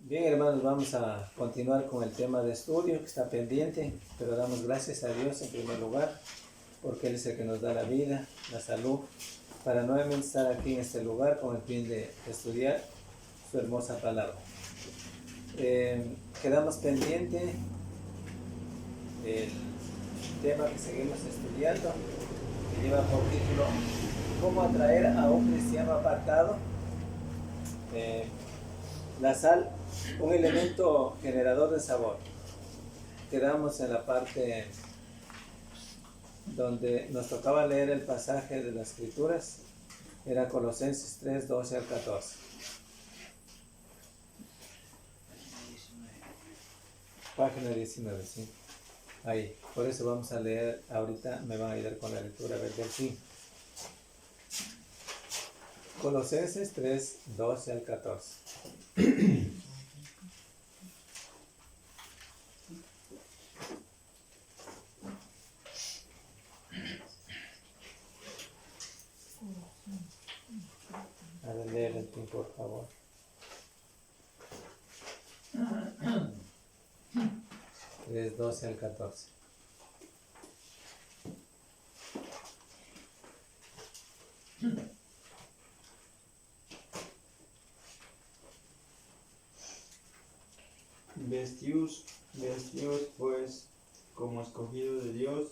Bien, hermanos, vamos a continuar con el tema de estudio que está pendiente, pero damos gracias a Dios en primer lugar, porque Él es el que nos da la vida, la salud, para nuevamente estar aquí en este lugar con el fin de estudiar su hermosa palabra. Quedamos pendiente el tema que seguimos estudiando, que lleva por título ¿Cómo atraer a un cristiano apartado? La sal, un elemento generador de sabor. Quedamos en la parte donde nos tocaba leer el pasaje de las Escrituras, era Colosenses 3, 12 al 14. Página 19, sí. Ahí, por eso vamos a leer ahorita, me van a ayudar con la lectura del fin. Colosenses 3, 12 al 14. A ver, leer el fin, por favor. Tres, 12 al 14. Vestíos pues como escogidos de Dios,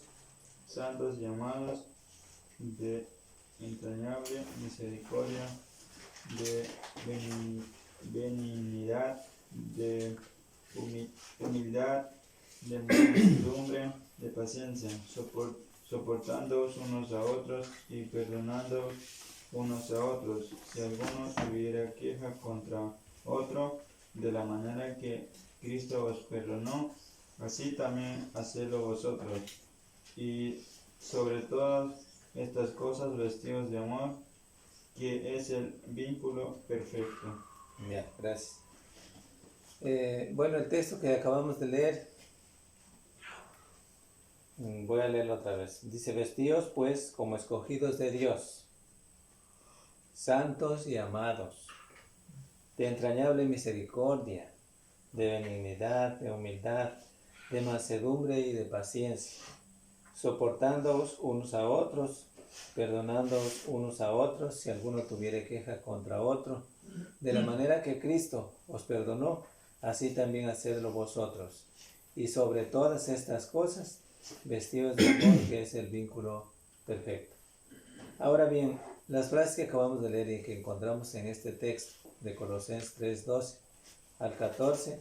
santos y amados, de entrañable misericordia, de benignidad, de humildad, de mansedumbre, de paciencia, soportándoos unos a otros y perdonándoos unos a otros, si alguno tuviera queja contra otro, de la manera que Cristo os perdonó, así también hacedlo vosotros. Y sobre todas estas cosas vestidos de amor, que es el vínculo perfecto. Ya, gracias. Bueno, el texto que acabamos de leer, voy a leerlo otra vez. Dice, vestíos pues como escogidos de Dios, santos y amados, de entrañable misericordia, de benignidad, de humildad, de mansedumbre y de paciencia, soportándoos unos a otros, perdonándoos unos a otros si alguno tuviere queja contra otro, de la manera que Cristo os perdonó, así también hacedlo vosotros. Y sobre todas estas cosas, vestidos de amor, que es el vínculo perfecto. Ahora bien, las frases que acabamos de leer y que encontramos en este texto de Colosenses 3, 12 al 14,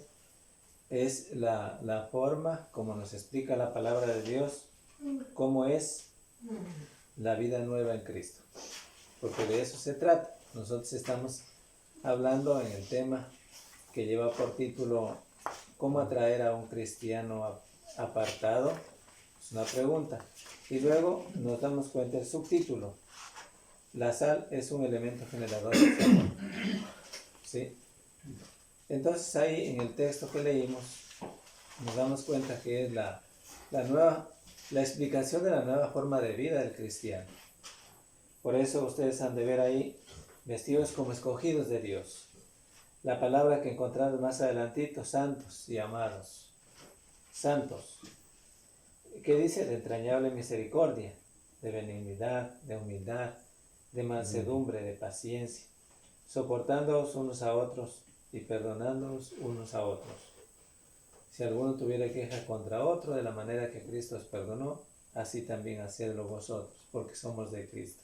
es la forma como nos explica la palabra de Dios, cómo es la vida nueva en Cristo. Porque de eso se trata. Nosotros estamos hablando en el tema que lleva por título ¿Cómo atraer a un cristiano apartado? Es una pregunta. Y luego nos damos cuenta del subtítulo. La sal es un elemento generador de sabor. ¿Sí? Entonces ahí en el texto que leímos nos damos cuenta que es la explicación de la nueva forma de vida del cristiano. Por eso ustedes han de ver ahí vestidos como escogidos de Dios. La palabra que encontramos más adelantito, santos y amados. Santos. ¿Qué dice? De entrañable misericordia, de benignidad, de humildad, de mansedumbre, de paciencia, soportándoos unos a otros y perdonándoos unos a otros. Si alguno tuviera queja contra otro, de la manera que Cristo os perdonó, así también hacedlo vosotros, porque somos de Cristo.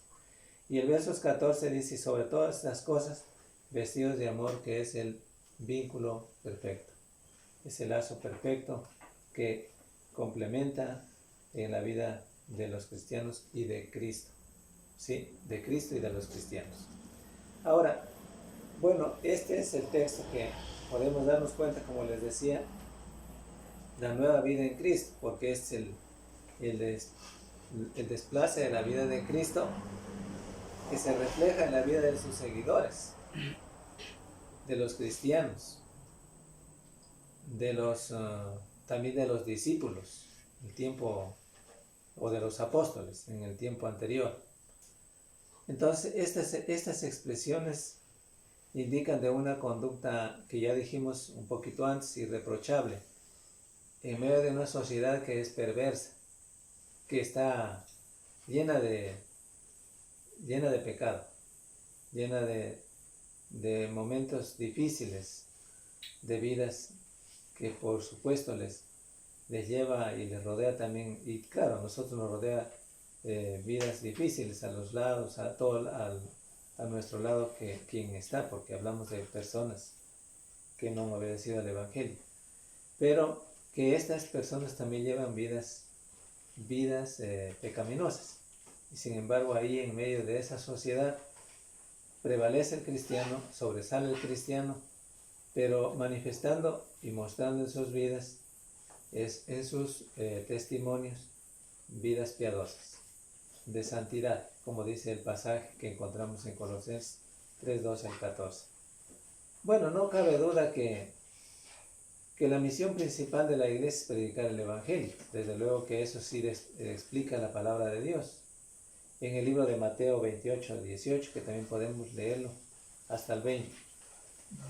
Y el verso 14 dice, sobre todas estas cosas, vestidos de amor, que es el vínculo perfecto. Es el lazo perfecto que complementa en la vida de los cristianos y de Cristo. ¿Sí? De Cristo y de los cristianos. Ahora, bueno, este es el texto que podemos darnos cuenta, como les decía, la nueva vida en Cristo, porque es el desplace de la vida de Cristo que se refleja en la vida de sus seguidores, de los cristianos, también de los discípulos, el tiempo, o de los apóstoles en el tiempo anterior. Entonces, estas expresiones indican de una conducta que ya dijimos un poquito antes, irreprochable, en medio de una sociedad que es perversa, que está llena de pecado, llena de momentos difíciles, de vidas que por supuesto les lleva y les rodea también, y claro, a nosotros nos rodea vidas difíciles a los lados, a nuestro lado quien está, porque hablamos de personas que no han obedecido al Evangelio, pero que estas personas también llevan vidas pecaminosas, y sin embargo ahí en medio de esa sociedad prevalece el cristiano, sobresale el cristiano, pero manifestando y mostrando en sus vidas, en sus testimonios, vidas piadosas, de santidad, como dice el pasaje que encontramos en Colosenses 3:12 al 14. Bueno, no cabe duda que la misión principal de la iglesia es predicar el Evangelio. Desde luego que eso sí explica la palabra de Dios. En el libro de Mateo 28:18, que también podemos leerlo hasta el 20.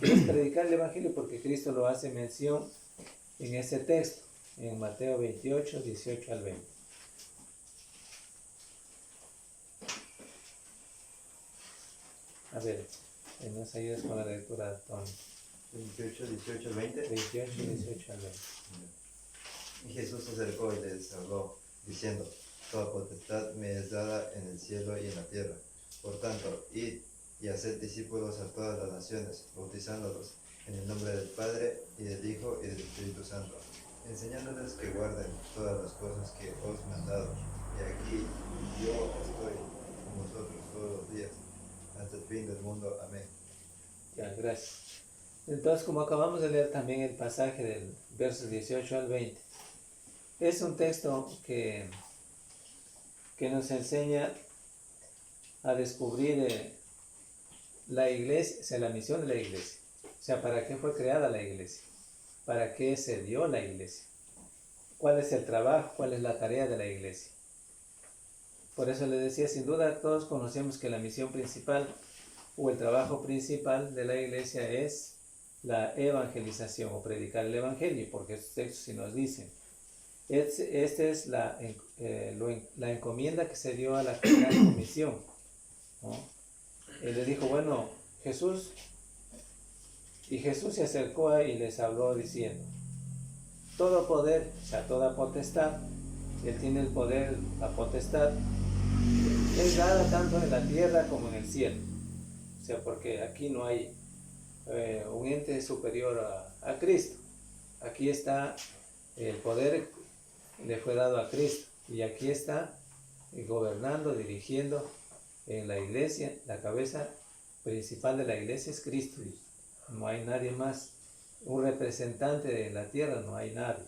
Es predicar el Evangelio porque Cristo lo hace mención en ese texto, en Mateo 28:18 al 20. A ver, nos ayudas con la lectura, Tony. 28, 18 al 20. 28, 18 al 20. Y Jesús se acercó y les habló, diciendo: Toda potestad me es dada en el cielo y en la tierra. Por tanto, id y haced discípulos a todas las naciones, bautizándolos en el nombre del Padre, y del Hijo, y del Espíritu Santo, enseñándoles que guarden todas las cosas que os he mandado. Y aquí yo estoy con vosotros todos los días, hasta el fin del mundo. Amén. Ya, gracias. Entonces, como acabamos de leer también el pasaje del versos 18 al 20, es un texto que nos enseña a descubrir la iglesia, o sea, la misión de la iglesia. O sea, ¿para qué fue creada la iglesia? ¿Para qué se dio la iglesia? ¿Cuál es el trabajo? ¿Cuál es la tarea de la iglesia? Por eso les decía, sin duda todos conocemos que la misión principal o el trabajo principal de la iglesia es la evangelización o predicar el evangelio, porque estos textos sí nos dicen. Esta es la encomienda que se dio a la gran comisión, ¿no? Él les dijo, bueno, Jesús se acercó y les habló diciendo, todo poder, o sea, toda potestad, Él tiene el poder, la potestad, es dada tanto en la tierra como en el cielo. O sea, porque aquí no hay un ente superior a Cristo. Aquí está el poder, le fue dado a Cristo, y aquí está gobernando, dirigiendo en la iglesia. La cabeza principal de la iglesia es Cristo, no hay nadie más. Un representante de la tierra no hay nadie,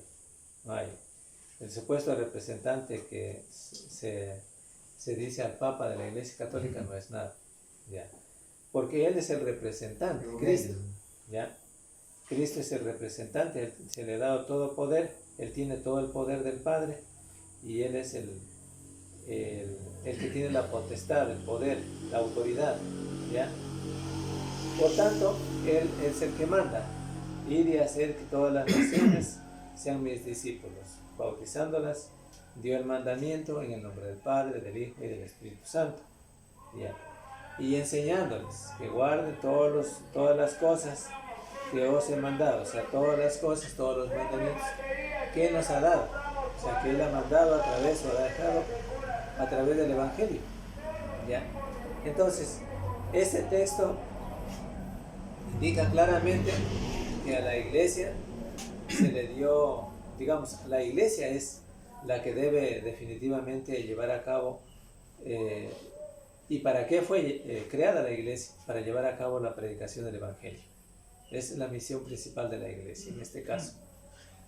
no hay. El supuesto representante que se dice al Papa de la Iglesia Católica no es nada, ¿ya? Porque Él es el representante, Cristo, ¿ya? Cristo es el representante, Él se le ha dado todo poder, Él tiene todo el poder del Padre, y Él es el que tiene la potestad, el poder, la autoridad, ¿ya? Por tanto, Él es el que manda, ir y hacer que todas las naciones sean mis discípulos, bautizándolas. Dio el mandamiento en el nombre del Padre, del Hijo y del Espíritu Santo, ¿ya? Y enseñándoles que guarden todas las cosas que os he mandado, o sea, todas las cosas, todos los mandamientos que Él nos ha dado, o sea, que Él ha mandado a través, o ha dejado a través del Evangelio, ¿ya? Entonces, este texto indica claramente que a la iglesia se le dio, digamos, la iglesia es la que debe definitivamente llevar a cabo, ¿y para qué fue creada la iglesia? Para llevar a cabo la predicación del Evangelio. Esa es la misión principal de la iglesia en este caso.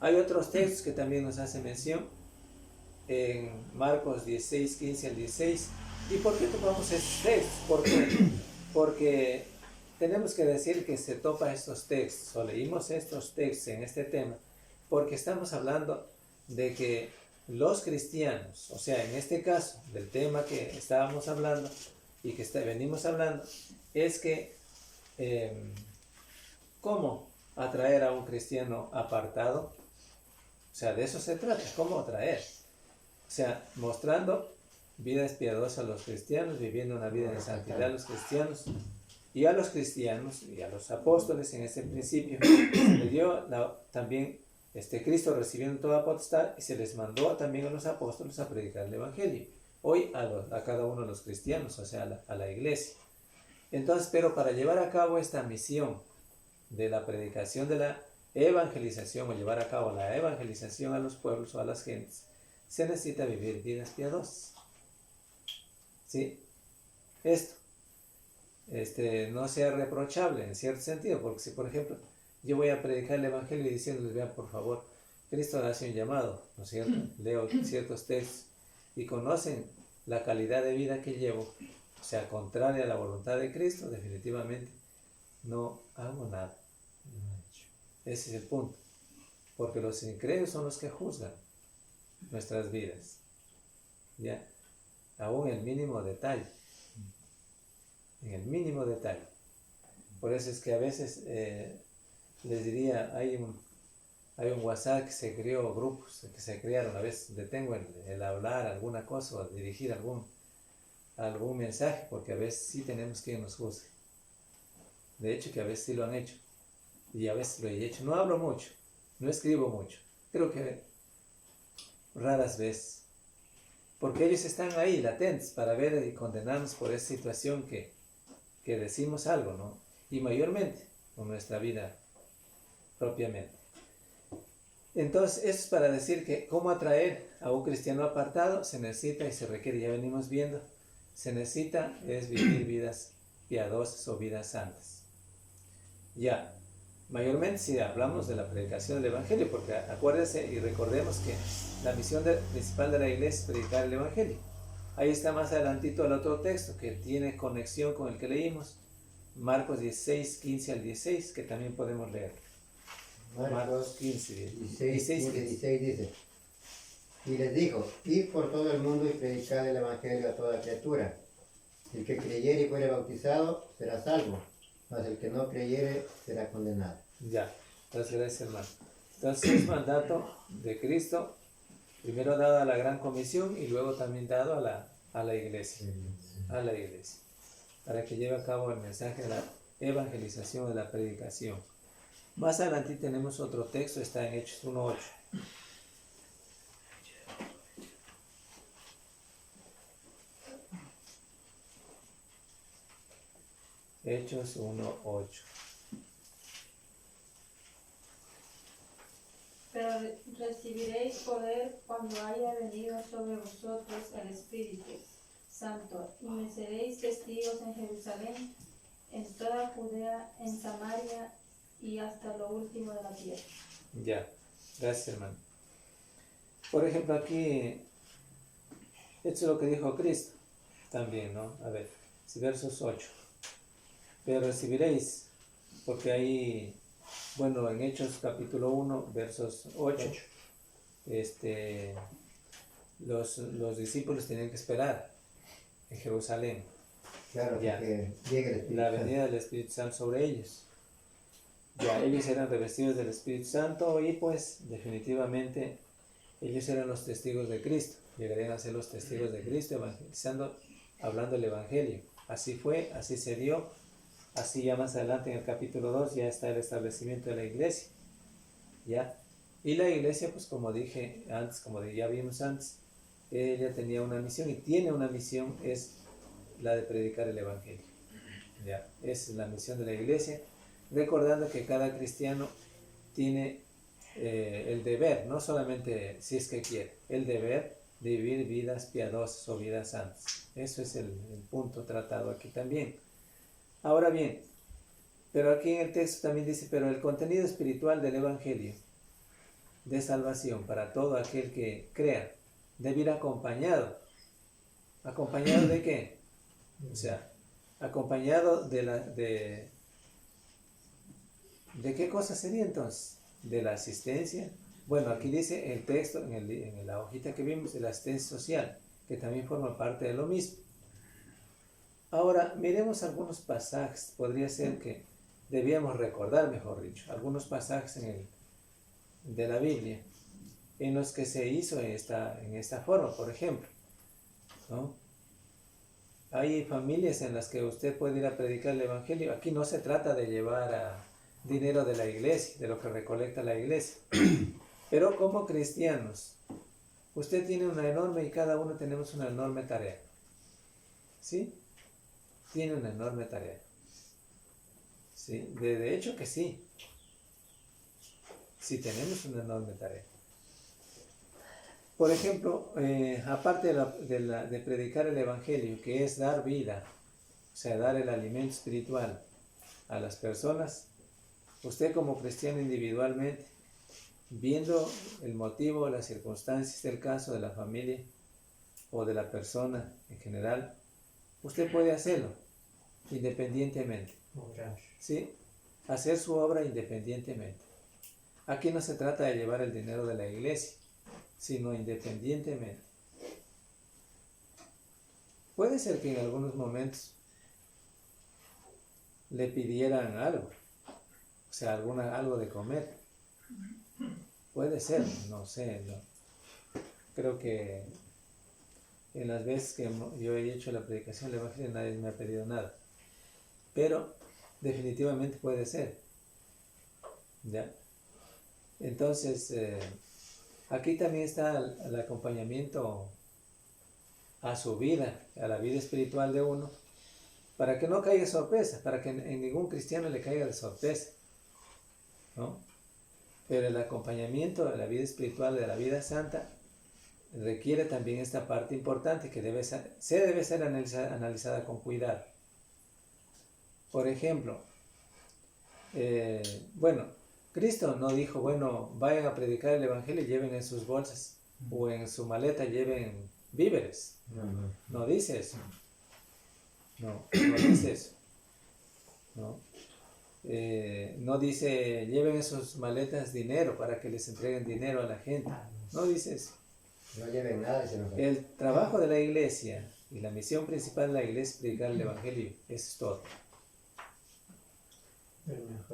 Hay otros textos que también nos hacen mención, en Marcos 16, 15 al 16. ¿Y por qué tomamos estos textos? Porque tenemos que decir que se topa estos textos, o leímos estos textos en este tema, porque estamos hablando de que los cristianos, o sea, en este caso, del tema que estábamos hablando y que venimos hablando, es que ¿cómo atraer a un cristiano apartado? O sea, de eso se trata, ¿cómo atraer? O sea, mostrando vidas piadosas a los cristianos, viviendo una vida de santidad a los cristianos, y a los cristianos y a los apóstoles en ese principio se le dio también Cristo recibiendo toda potestad y se les mandó también a los apóstoles a predicar el evangelio. Hoy a cada uno de los cristianos, o sea, a la iglesia. Entonces, pero para llevar a cabo esta misión de la predicación de la evangelización o llevar a cabo la evangelización a los pueblos o a las gentes, se necesita vivir vidas piadosas. ¿Sí? Esto no sea reprochable en cierto sentido, porque si por ejemplo yo voy a predicar el evangelio diciéndoles, vean por favor, Cristo hace un llamado, ¿no es cierto? Leo ciertos textos y conocen la calidad de vida que llevo, o sea, contraria a la voluntad de Cristo, definitivamente no hago nada. Ese es el punto, porque los incrédulos son los que juzgan nuestras vidas, ya, aún en el mínimo detalle. En el mínimo detalle. Por eso es que a veces les diría, hay un WhatsApp que se creó, grupos que se crearon, a veces detengo el hablar alguna cosa o dirigir algún mensaje, porque a veces sí tenemos que nos juzgue. De hecho que a veces sí lo han hecho, y a veces lo he hecho. No hablo mucho, no escribo mucho, creo que raras veces, porque ellos están ahí latentes para ver y condenarnos por esa situación que decimos algo, ¿no? Y mayormente con nuestra vida propiamente. Entonces, eso es para decir que cómo atraer a un cristiano apartado se necesita y se requiere, ya venimos viendo, se necesita es vivir vidas piadosas o vidas santas. Ya, mayormente si hablamos de la predicación del evangelio, porque acuérdense y recordemos que la misión principal de la iglesia es predicar el evangelio. Ahí está más adelantito el otro texto que tiene conexión con el que leímos, Marcos 16, 15 al 16, que también podemos leer. Marcos 15, 16 dice, y les dijo, id por todo el mundo y predicad el evangelio a toda criatura. El que creyere y fuere bautizado será salvo, mas el que no creyere será condenado. Ya, entonces gracias hermano. Entonces es mandato de Cristo, primero dado a la gran comisión y luego también dado a la iglesia, para que lleve a cabo el mensaje de la evangelización, de la predicación. Más adelante tenemos otro texto, está en Hechos 1:8. Hechos 1:8. Pero recibiréis poder cuando haya venido sobre vosotros el Espíritu Santo, y me seréis testigos en Jerusalén, en toda Judea, en Samaria y hasta lo último de la tierra. Ya, gracias hermano. Por ejemplo aquí, esto es lo que dijo Cristo también, ¿no? A ver, versos 8. Pero recibiréis, porque ahí, bueno, en Hechos capítulo 1, versos 8, los discípulos tenían que esperar en Jerusalén. Claro, Ya, que llegue el Espíritu la Santo. venida del Espíritu Santo sobre ellos. Ya, ellos eran revestidos del Espíritu Santo y pues definitivamente ellos eran los testigos de Cristo. Llegarían a ser los testigos de Cristo evangelizando, hablando el Evangelio. Así fue, así se dio. Así ya más adelante en el capítulo 2 ya está el establecimiento de la iglesia. ¿Ya? Y la iglesia, pues como dije antes, como ya vimos antes, ella tenía una misión y tiene una misión, es la de predicar el Evangelio. ¿Ya? Esa es la misión de la iglesia, recordando que cada cristiano tiene el deber, no solamente si es que quiere, el deber de vivir vidas piadosas o vidas santas. Eso es el punto tratado aquí también. Ahora bien, pero aquí en el texto también dice, pero el contenido espiritual del Evangelio de salvación para todo aquel que crea debe ir acompañado. ¿Acompañado de qué? O sea, acompañado ¿de qué cosa sería entonces? ¿De la asistencia? Bueno, aquí dice el texto, en la hojita que vimos, de la asistencia social, que también forma parte de lo mismo. Ahora, miremos algunos pasajes, podría ser que debíamos recordar, mejor dicho, algunos pasajes de la Biblia en los que se hizo en esta forma, por ejemplo, ¿no? Hay familias en las que usted puede ir a predicar el Evangelio. Aquí no se trata de llevar dinero de la iglesia, de lo que recolecta la iglesia. Pero como cristianos, usted tiene una enorme, y cada uno tenemos una enorme tarea. ¿Sí? Tiene una enorme tarea. ¿Sí? De hecho que sí. Sí tenemos una enorme tarea. Por ejemplo, aparte de predicar el Evangelio, que es dar vida, o sea, dar el alimento espiritual a las personas, usted como cristiano individualmente, viendo el motivo, las circunstancias del caso de la familia o de la persona en general, usted puede hacerlo independientemente. ¿Sí? Hacer su obra independientemente. Aquí no se trata de llevar el dinero de la iglesia, sino independientemente. Puede ser que en algunos momentos le pidieran algo, o sea, algo de comer. Puede ser, no sé, no. Creo que en las veces que yo he hecho la predicación del Evangelio nadie me ha pedido nada, pero definitivamente puede ser, ¿ya? Entonces, aquí también está el acompañamiento a su vida, a la vida espiritual de uno, para que no caiga sorpresa, para que en ningún cristiano le caiga de sorpresa, ¿no? Pero el acompañamiento de la vida espiritual, de la vida santa, requiere también esta parte importante que debe ser analizada con cuidado. Por ejemplo, Cristo no dijo, bueno, vayan a predicar el Evangelio y lleven en sus bolsas o en su maleta lleven víveres. No dice eso. No dice eso. No dice, lleven en sus maletas dinero para que les entreguen dinero a la gente. No dice eso. No lleven nada. El trabajo de la iglesia y la misión principal de la iglesia es predicar el Evangelio. Eso es todo.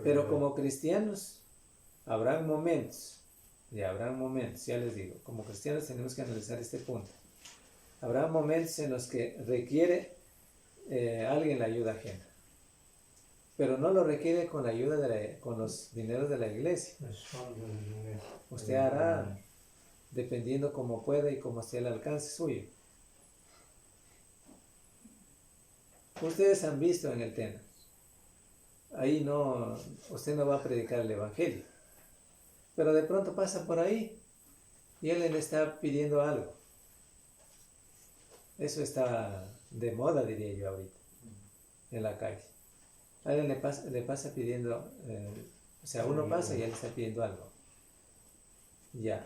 Pero como cristianos, habrán momentos, ya les digo, como cristianos tenemos que analizar este punto. Habrá momentos en los que requiere alguien la ayuda ajena, pero no lo requiere con la ayuda con los dineros de la iglesia. Usted hará dependiendo como pueda y como esté al alcance suyo. Ustedes han visto en el tema. Ahí usted no va a predicar el Evangelio, pero de pronto pasa por ahí y él le está pidiendo algo. Eso está de moda, diría yo ahorita, en la calle. Alguien le pasa pidiendo, uno pasa y él está pidiendo algo. Ya.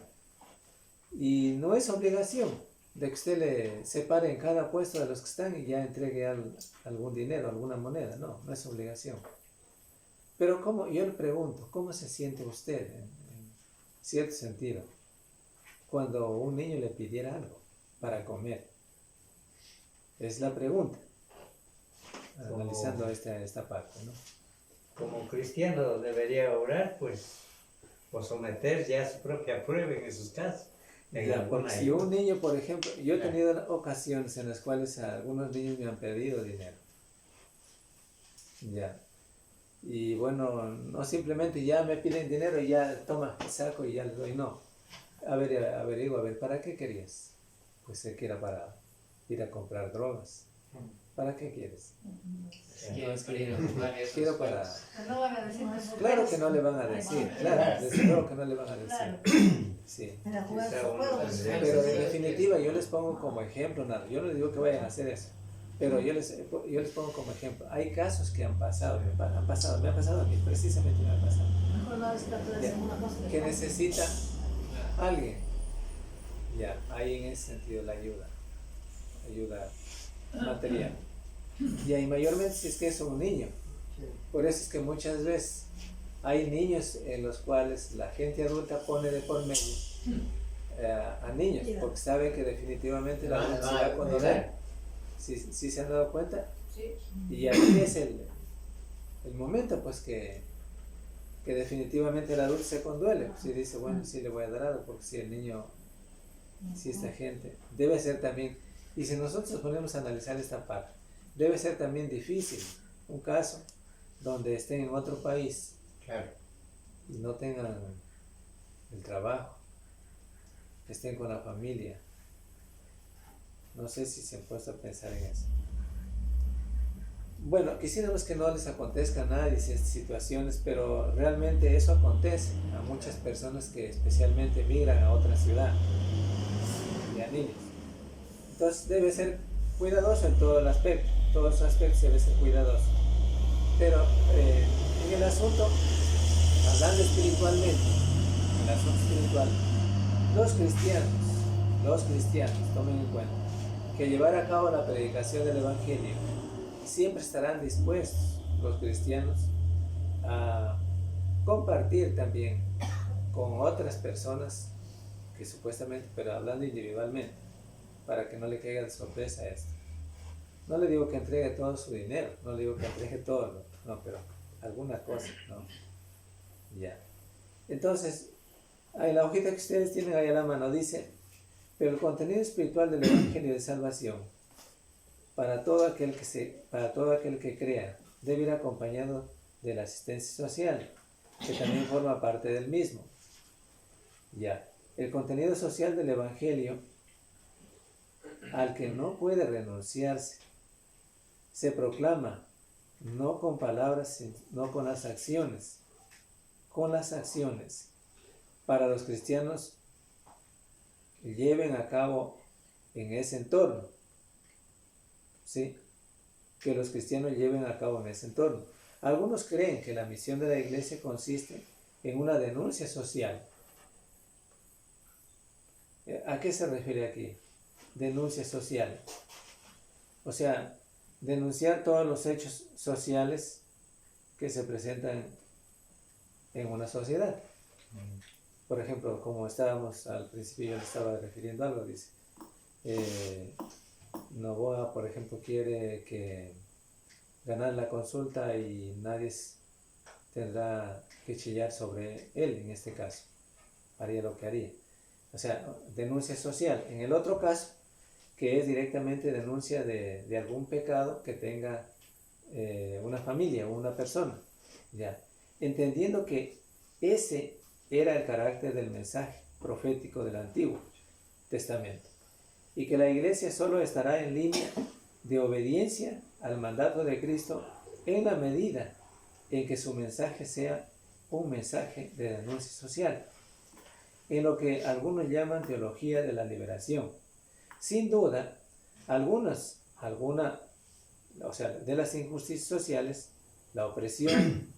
Y no es obligación de que usted le separe en cada puesto de los que están y ya entregue algún dinero, alguna moneda. No es obligación. Pero yo le pregunto, ¿cómo se siente usted en cierto sentido cuando un niño le pidiera algo para comer? Es la pregunta, analizando esta parte, ¿no? Como cristiano debería orar, pues, o someter ya a su propia prueba en sus casos. Porque si un niño, por ejemplo, yo he tenido ocasiones en las cuales algunos niños me han pedido dinero. Ya. Y bueno, no simplemente ya me piden dinero y ya toma, saco y ya les doy, no. Averiguo, ¿para qué querías? Pues sé que era para ir a comprar drogas. ¿Para qué quieres? Quiero para... No van a decir. Claro que no le van a decir, claro, desde luego que no le van a decir. Sí. Pero en definitiva yo les pongo como ejemplo, yo no les digo que vayan a hacer eso. Pero yo les pongo como ejemplo. Hay casos que han pasado, me ha pasado a mí, precisamente me ha pasado. Que necesita alguien. Ya, hay en ese sentido la ayuda material. Y hay mayormente si es que es un niño. Por eso es que muchas veces hay niños en los cuales la gente adulta pone de por medio a niños, porque sabe que definitivamente la adulta se va a condenar. Si se han dado cuenta, Sí. Y aquí es el momento, pues, que definitivamente el adulto se conduele. Si dice, bueno, sí le voy a dar algo, porque si el niño, si esta gente, debe ser también, y si nosotros ponemos a analizar esta parte, debe ser también difícil un caso donde estén en otro país Claro. y no tengan el trabajo, estén con la familia. No sé si se han puesto a pensar en eso. Bueno, quisiéramos que no les acontezca nada de esas situaciones, pero realmente eso acontece a muchas personas que especialmente migran a otra ciudad y a niños. Entonces debe ser cuidadoso en todo el aspecto, todos los aspectos debe ser cuidadoso. Pero en el asunto, hablando espiritualmente, en el asunto espiritual, los cristianos, tomen en cuenta que llevar a cabo la predicación del Evangelio siempre estarán dispuestos los cristianos a compartir también con otras personas que supuestamente, pero hablando individualmente, para que no le caiga de sorpresa esto. No le digo que entregue todo su dinero, no le digo que entregue todo, no, pero alguna cosa, ¿no? Ya. Entonces, en la hojita que ustedes tienen ahí a la mano dice, pero el contenido espiritual del Evangelio de Salvación para todo aquel que crea debe ir acompañado de la asistencia social, que también forma parte del mismo. Ya. El contenido social del Evangelio al que no puede renunciarse se proclama no con palabras, no con las acciones, para los cristianos que lleven a cabo en ese entorno. ¿Sí? Que los cristianos lleven a cabo en ese entorno. Algunos creen que la misión de la iglesia consiste en una denuncia social. ¿A qué se refiere aquí? Denuncia social. O sea, denunciar todos los hechos sociales que se presentan en una sociedad. Por ejemplo, como estábamos al principio, yo le estaba refiriendo a algo, dice, Novoa, por ejemplo, quiere ganar la consulta y nadie tendrá que chillar sobre él, en este caso, haría lo que haría. O sea, denuncia social. En el otro caso, que es directamente denuncia de algún pecado que tenga una familia o una persona, ya, entendiendo que ese era el carácter del mensaje profético del Antiguo Testamento, y que la iglesia solo estará en línea de obediencia al mandato de Cristo en la medida en que su mensaje sea un mensaje de denuncia social, en lo que algunos llaman teología de la liberación. Sin duda, de las injusticias sociales, la opresión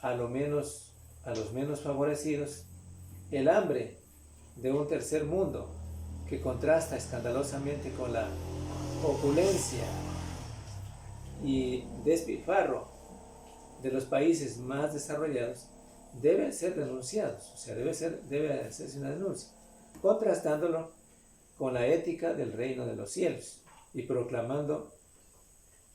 a los menos favorecidos, el hambre de un tercer mundo que contrasta escandalosamente con la opulencia y despilfarro de los países más desarrollados, deben ser denunciados. O sea, debe hacerse una denuncia, contrastándolo con la ética del reino de los cielos y proclamando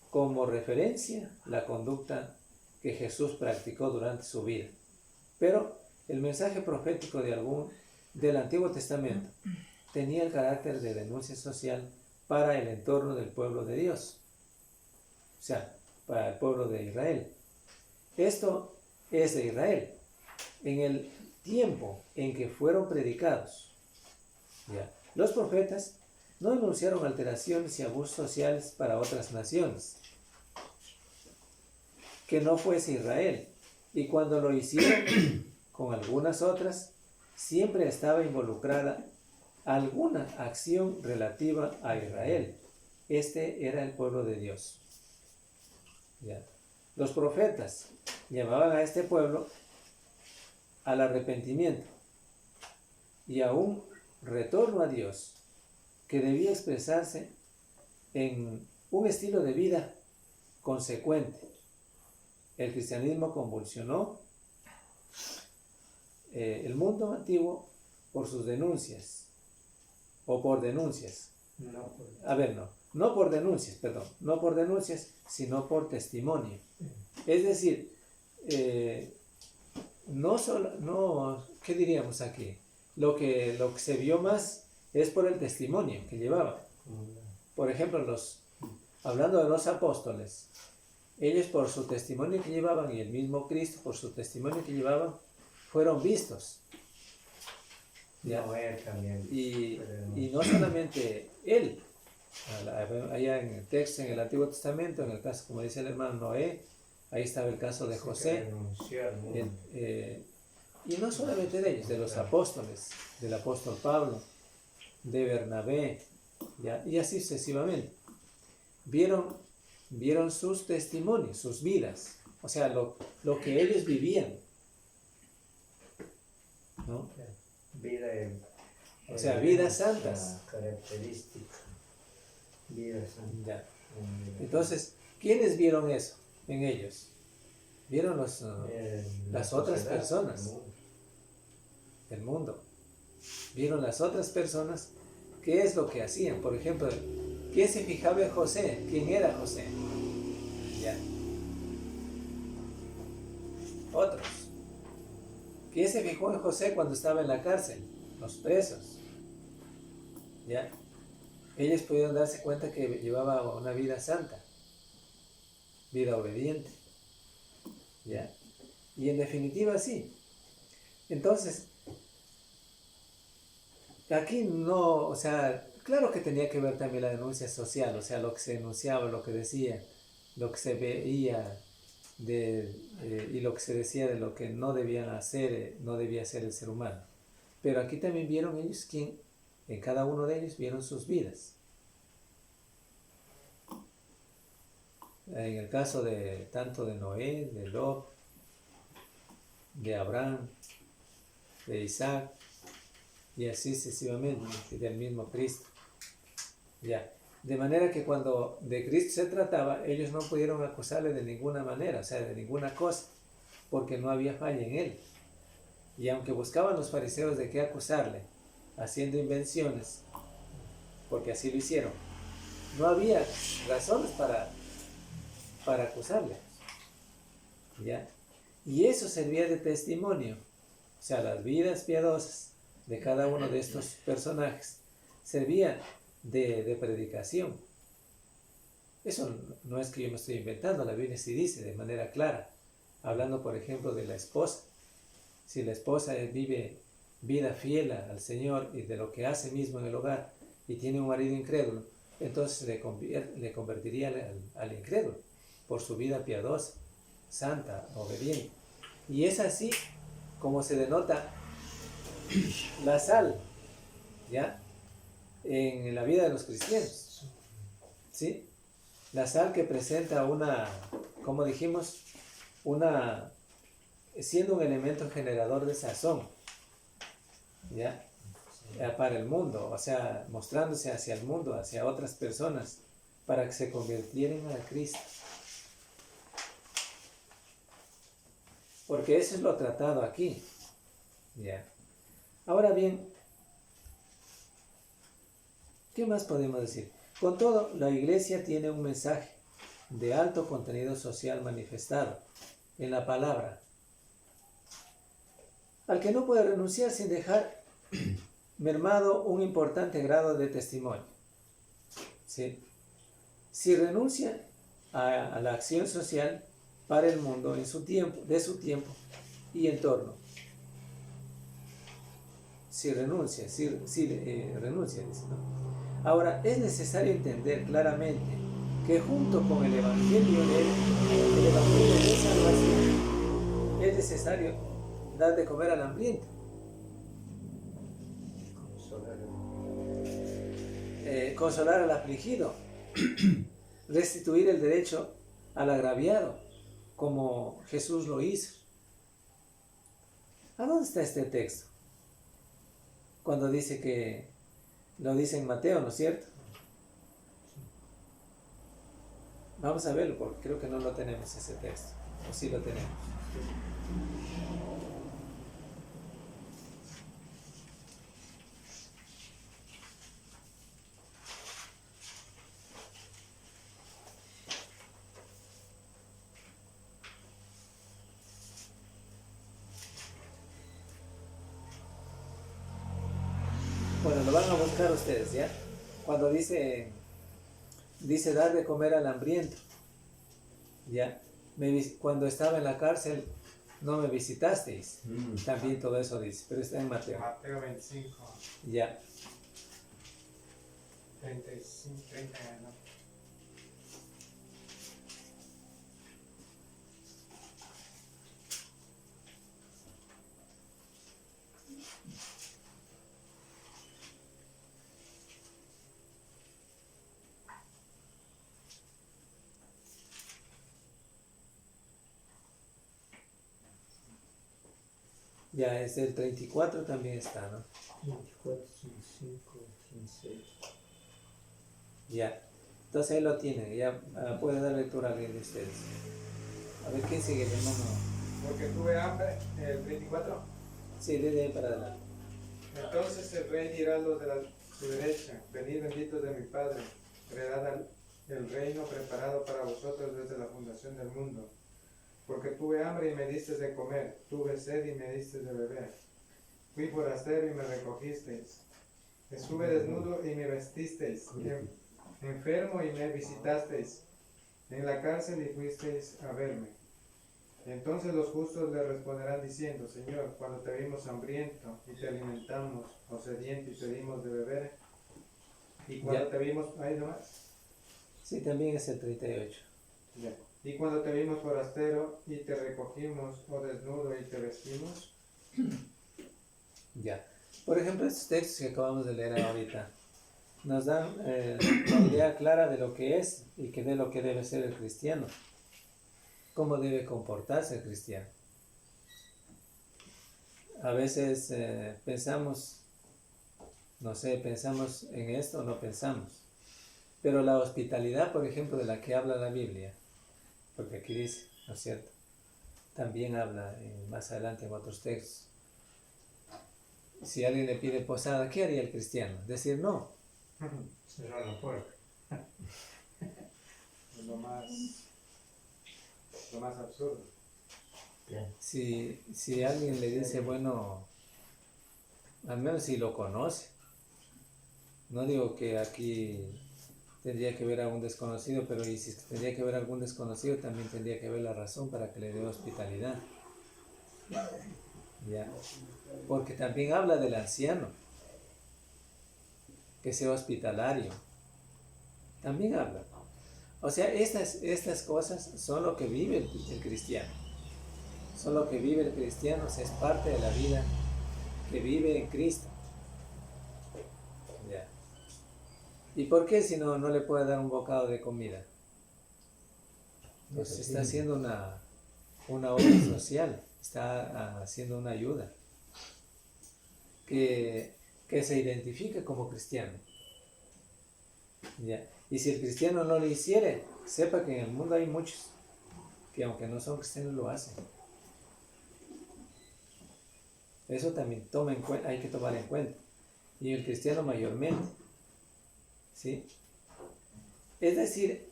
como referencia la conducta que Jesús practicó durante su vida. Pero el mensaje profético del Antiguo Testamento tenía el carácter de denuncia social para el entorno del pueblo de Dios, o sea, para el pueblo de Israel. Esto es de Israel. En el tiempo en que fueron predicados, ¿ya?, los profetas no denunciaron alteraciones y abusos sociales para otras naciones que no fuese Israel, y cuando lo hicieron con algunas otras, siempre estaba involucrada alguna acción relativa a Israel. Este era el pueblo de Dios. ¿Ya? Los profetas llamaban a este pueblo al arrepentimiento y a un retorno a Dios que debía expresarse en un estilo de vida consecuente. El cristianismo convulsionó el mundo antiguo por sus denuncias, o por denuncias. no por denuncias, perdón, no por denuncias, sino por testimonio. Es decir, no solo, no, ¿qué diríamos aquí? Lo que se vio más es por el testimonio que llevaban. Por ejemplo, hablando de los apóstoles, ellos por su testimonio que llevaban, y el mismo Cristo por su testimonio que llevaban, fueron vistos. ¿Ya? Noé también. Y no solamente él, allá en el texto, en el Antiguo Testamento, en el caso, como dice el hermano Noé, ahí estaba el caso de José, y no solamente de ellos, de los apóstoles, del apóstol Pablo, de Bernabé, ¿ya? Y así sucesivamente. Vieron sus testimonios, sus vidas, o sea, lo que ellos vivían, ¿no? O sea, vidas santas. Característica. Vida santa. Ya. Entonces, ¿quiénes vieron eso en ellos? Vieron las otras personas, el mundo. Vieron las otras personas, qué es lo que hacían. Por ejemplo, ¿quién se fijaba en José? ¿Quién era José? Ya. Otros. ¿Quién se fijó en José cuando estaba en la cárcel? Los presos. ¿Ya? Ellos pudieron darse cuenta que llevaba una vida santa, vida obediente. ¿Ya? Y en definitiva sí. Entonces, aquí no, o sea, claro que tenía que ver también la denuncia social, o sea, lo que se denunciaba, lo que decía, lo que se veía y lo que se decía de lo que no debían hacer, no debía hacer el ser humano. Pero aquí también vieron ellos en cada uno de ellos vieron sus vidas. En el caso de tanto de Noé, de Lot, de Abraham, de Isaac, y así sucesivamente, y del mismo Cristo. Ya. De manera que cuando de Cristo se trataba, ellos no pudieron acusarle de ninguna manera, o sea, de ninguna cosa, porque no había falla en él. Y aunque buscaban los fariseos de qué acusarle, haciendo invenciones, porque así lo hicieron, no había razones para acusarle. ¿Ya? Y eso servía de testimonio, o sea, las vidas piadosas de cada uno de estos personajes servían de predicación. Eso no es que yo me estoy inventando, la Biblia sí dice de manera clara, hablando por ejemplo de la esposa. Si la esposa vive vida fiel al Señor y de lo que hace mismo en el hogar y tiene un marido incrédulo, entonces le convertiría al incrédulo por su vida piadosa, santa, obediente. Y es así como se denota la sal, ¿ya? En la vida de los cristianos, ¿sí? La sal que presenta como dijimos, siendo un elemento generador de sazón, ¿ya? Para el mundo, o sea, mostrándose hacia el mundo, hacia otras personas, para que se convirtieran a Cristo. Porque eso es lo tratado aquí, ¿ya? Ahora bien, ¿qué más podemos decir? Con todo, la Iglesia tiene un mensaje de alto contenido social manifestado en la palabra, al que no puede renunciar sin dejar mermado un importante grado de testimonio. ¿Sí? Si renuncia a la acción social para el mundo de su tiempo y entorno, renuncia, dice, ¿no? Ahora, es necesario entender claramente que junto con el Evangelio de salvación, es necesario dar de comer al hambriento, consolar al afligido, restituir el derecho al agraviado, como Jesús lo hizo. ¿A dónde está este texto? Cuando dice que, lo dice en Mateo, ¿no es cierto? Vamos a verlo, porque creo que no lo tenemos ese texto, o sí lo tenemos. Bueno, lo van a buscar ustedes, ¿ya? Cuando dice dar de comer al hambriento, ¿ya? Cuando estaba en la cárcel, no me visitasteis. También todo eso dice, pero está en Mateo. Mateo 25, Ya. 35, 30, ¿no? Ya, es el 34 también está, ¿no? 24, 5, 15. Ya. Entonces ahí lo tienen, ya puede dar lectura a alguien de ustedes. A ver, ¿quién sigue, mi hermano? Porque tuve hambre, el 24. Sí, desde ahí para adelante. Entonces el rey dirá a los de su derecha: venid benditos de mi Padre, heredad el reino preparado para vosotros desde la fundación del mundo. Porque tuve hambre y me diste de comer, tuve sed y me diste de beber. Fui forastero y me recogisteis. Estuve desnudo y me vestisteis. Enfermo y me visitasteis. En la cárcel y fuisteis a verme. Entonces los justos le responderán diciendo: Señor, cuando te vimos hambriento y te alimentamos, o sediento y te dimos de beber. Y cuando te vimos, ¿hay nomás? Sí, también es el 38. Ya. Y cuando te vimos forastero y te recogimos, o desnudo y te vestimos. Ya. Por ejemplo, estos textos que acabamos de leer ahorita nos dan la idea clara de lo que es y de lo que debe ser el cristiano. Cómo debe comportarse el cristiano. A veces pensamos en esto o no pensamos. Pero la hospitalidad, por ejemplo, de la que habla la Biblia, porque aquí dice, ¿no es cierto? También habla más adelante en otros textos. Si alguien le pide posada, ¿qué haría el cristiano? Decir no. Cerrar la puerta. Es lo más absurdo. Si alguien le dice, bueno, al menos si lo conoce. No digo que aquí tendría que ver a un desconocido, pero y si tendría que ver a algún desconocido, también tendría que ver la razón para que le dé hospitalidad. Ya. Porque también habla del anciano, que sea hospitalario. También habla. O sea, estas cosas son lo que vive el cristiano. Son lo que vive el cristiano, o sea, es parte de la vida que vive en Cristo. Ya. ¿Y por qué si no le puede dar un bocado de comida? Pues está haciendo una obra social, está haciendo una ayuda que se identifique como cristiano. ¿Ya? Y si el cristiano no lo hiciere, sepa que en el mundo hay muchos que aunque no son cristianos lo hacen. Eso también hay que tomar en cuenta. Y el cristiano mayormente. ¿Sí? Es decir,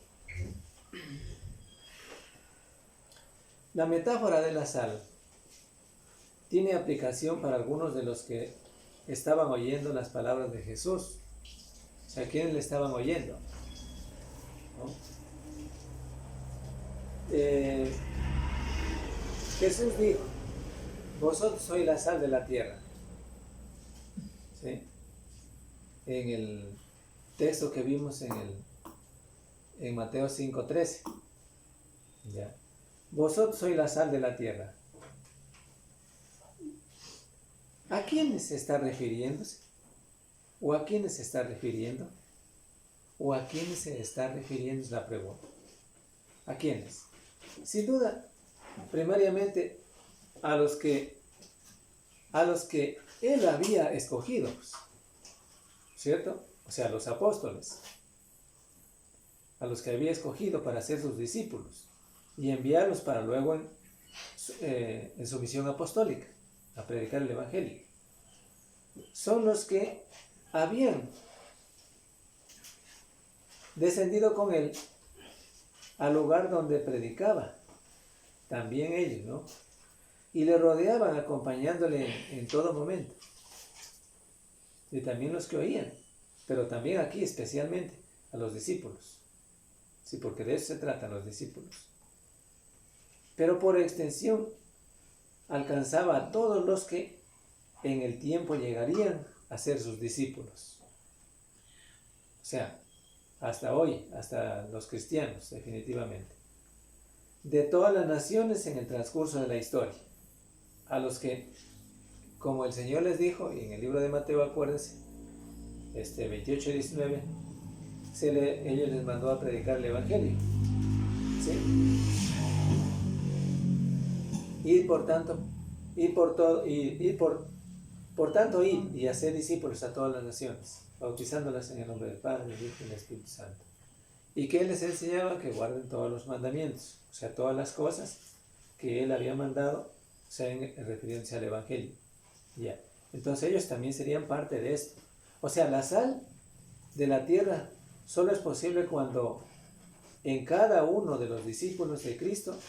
la metáfora de la sal tiene aplicación para algunos de los que estaban oyendo las palabras de Jesús. O sea, ¿quiénes le estaban oyendo? ¿No? Jesús dijo: vosotros sois la sal de la tierra. ¿Sí? En el texto que vimos en Mateo 5:13. ¿Ya? Vosotros sois la sal de la tierra. ¿A quiénes se está refiriéndose? ¿O a quiénes se está refiriendo? ¿O a quiénes se está refiriendo? Es la pregunta. ¿A quiénes? Sin duda, primariamente a los que él había escogido, ¿cierto? O sea, a los apóstoles, a los que había escogido para ser sus discípulos y enviarlos para luego en su misión apostólica, a predicar el Evangelio. Son los que habían descendido con él al lugar donde predicaba, también ellos, ¿no? Y le rodeaban acompañándole en todo momento. y también los que oían, pero también aquí especialmente a los discípulos. Sí, porque de eso se tratan los discípulos. Pero por extensión alcanzaba a todos los que en el tiempo llegarían a ser sus discípulos. O sea, hasta hoy, hasta los cristianos, definitivamente. De todas las naciones en el transcurso de la historia. A los que, como el Señor les dijo, y en el libro de Mateo, acuérdense, 28 y 19, ellos les mandó a predicar el Evangelio. ¿Sí? Y por tanto, por tanto, ir y hacer discípulos a todas las naciones, bautizándolas en el nombre del Padre, del Hijo y del Espíritu Santo. ¿Y que Él les enseñaba? Que guarden todos los mandamientos, o sea, todas las cosas que Él había mandado, o sea, en referencia al Evangelio. Ya. Entonces ellos también serían parte de esto. O sea, la sal de la tierra solo es posible cuando en cada uno de los discípulos de Cristo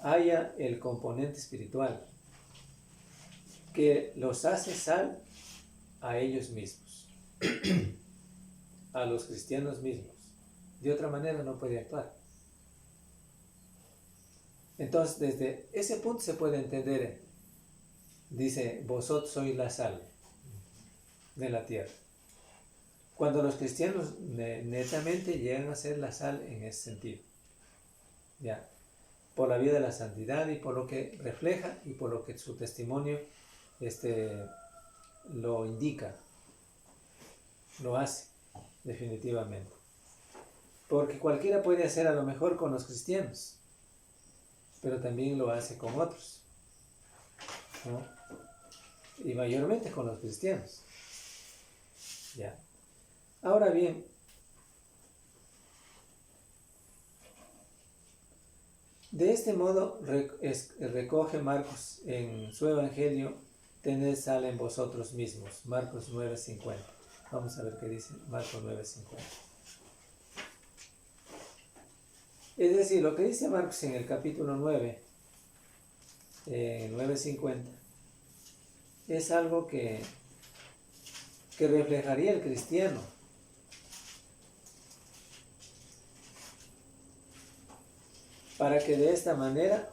haya el componente espiritual que los hace sal a ellos mismos, a los cristianos mismos. De otra manera no puede actuar. Entonces, desde ese punto se puede entender, dice, vosotros sois la sal de la tierra. Cuando los cristianos netamente llegan a ser la sal en ese sentido, ya, por la vida de la santidad y por lo que refleja y por lo que su testimonio lo indica, lo hace definitivamente. Porque cualquiera puede hacer a lo mejor con los cristianos, pero también lo hace con otros, ¿no? Y mayormente con los cristianos. Ya. Ahora bien, de este modo recoge Marcos en su Evangelio: tened sal en vosotros mismos. Marcos 9:50. Vamos a ver qué dice Marcos 9:50. Es decir, lo que dice Marcos en el capítulo 9, 9:50, es algo que reflejaría el cristiano. Para que de esta manera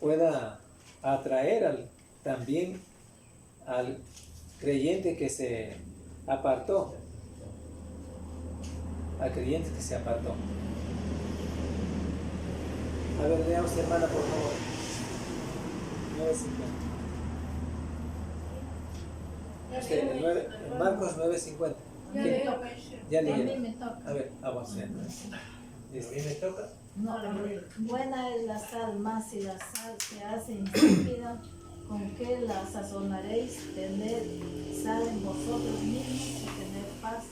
pueda atraer también al creyente que se apartó. Al creyente que se apartó. A ver, lea usted, hermana, por favor. 9:50. En Marcos 9:50. Ya leí. A ver, vamos a ver. ¿A mí me toca? No, buena es la sal, mas si la sal se hace insípida, ¿con qué la sazonaréis? Tener sal en vosotros mismos y tener paz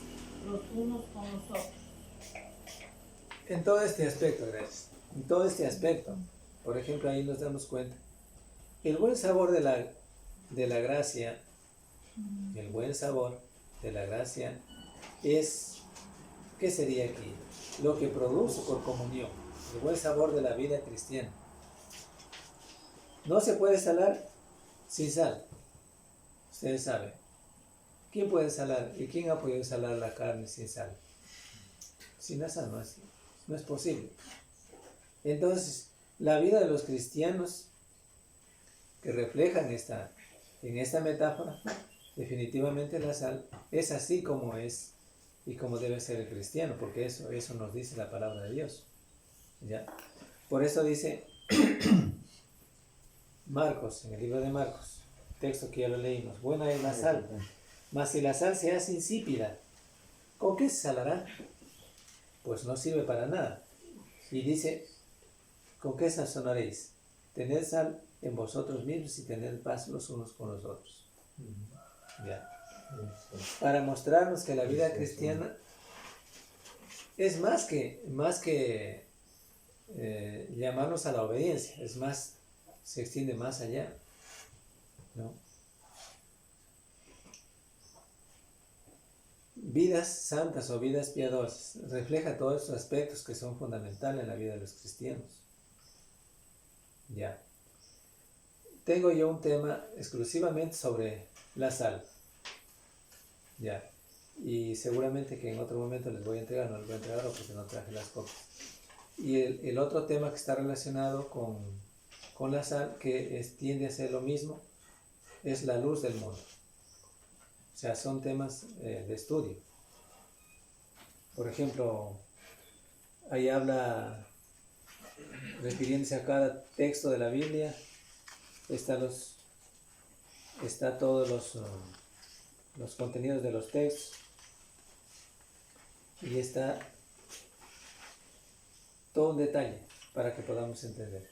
los unos con los otros. En todo este aspecto, gracias. En todo este aspecto, por ejemplo, ahí nos damos cuenta. El buen sabor de la gracia, el buen sabor de la gracia es, ¿qué sería aquí? Lo que produce por comunión, el buen sabor de la vida cristiana. No se puede salar sin sal. Ustedes saben. ¿Quién puede salar? ¿Y quién ha podido salar la carne sin sal? Sin la sal no es posible. Entonces, la vida de los cristianos que reflejan en esta metáfora, definitivamente la sal es así como es y como debe ser el cristiano, porque eso nos dice la palabra de Dios. ¿Ya? Por eso dice Marcos, en el libro de Marcos, texto que ya lo leímos: buena es la sal, mas si la sal se hace insípida, ¿con qué se salará? Pues no sirve para nada. Y dice: ¿con qué sazonaréis? Tened sal en vosotros mismos y tened paz los unos con los otros. ¿Ya? Para mostrarnos que la vida cristiana es más que llamarnos a la obediencia, es más, se extiende más allá, ¿no? Vidas santas o vidas piadosas refleja todos estos aspectos que son fundamentales en la vida de los cristianos. Ya. Tengo yo un tema exclusivamente sobre la sal. Ya. Y seguramente que en otro momento les voy a entregar, no les voy a entregar porque no traje las copias. Y el otro tema que está relacionado con la sal, que tiende a ser lo mismo, es la luz del mundo. O sea, son temas de estudio. Por ejemplo, ahí habla, refiriéndose a cada texto de la Biblia, está todos los contenidos de los textos, y está todo un detalle para que podamos entender.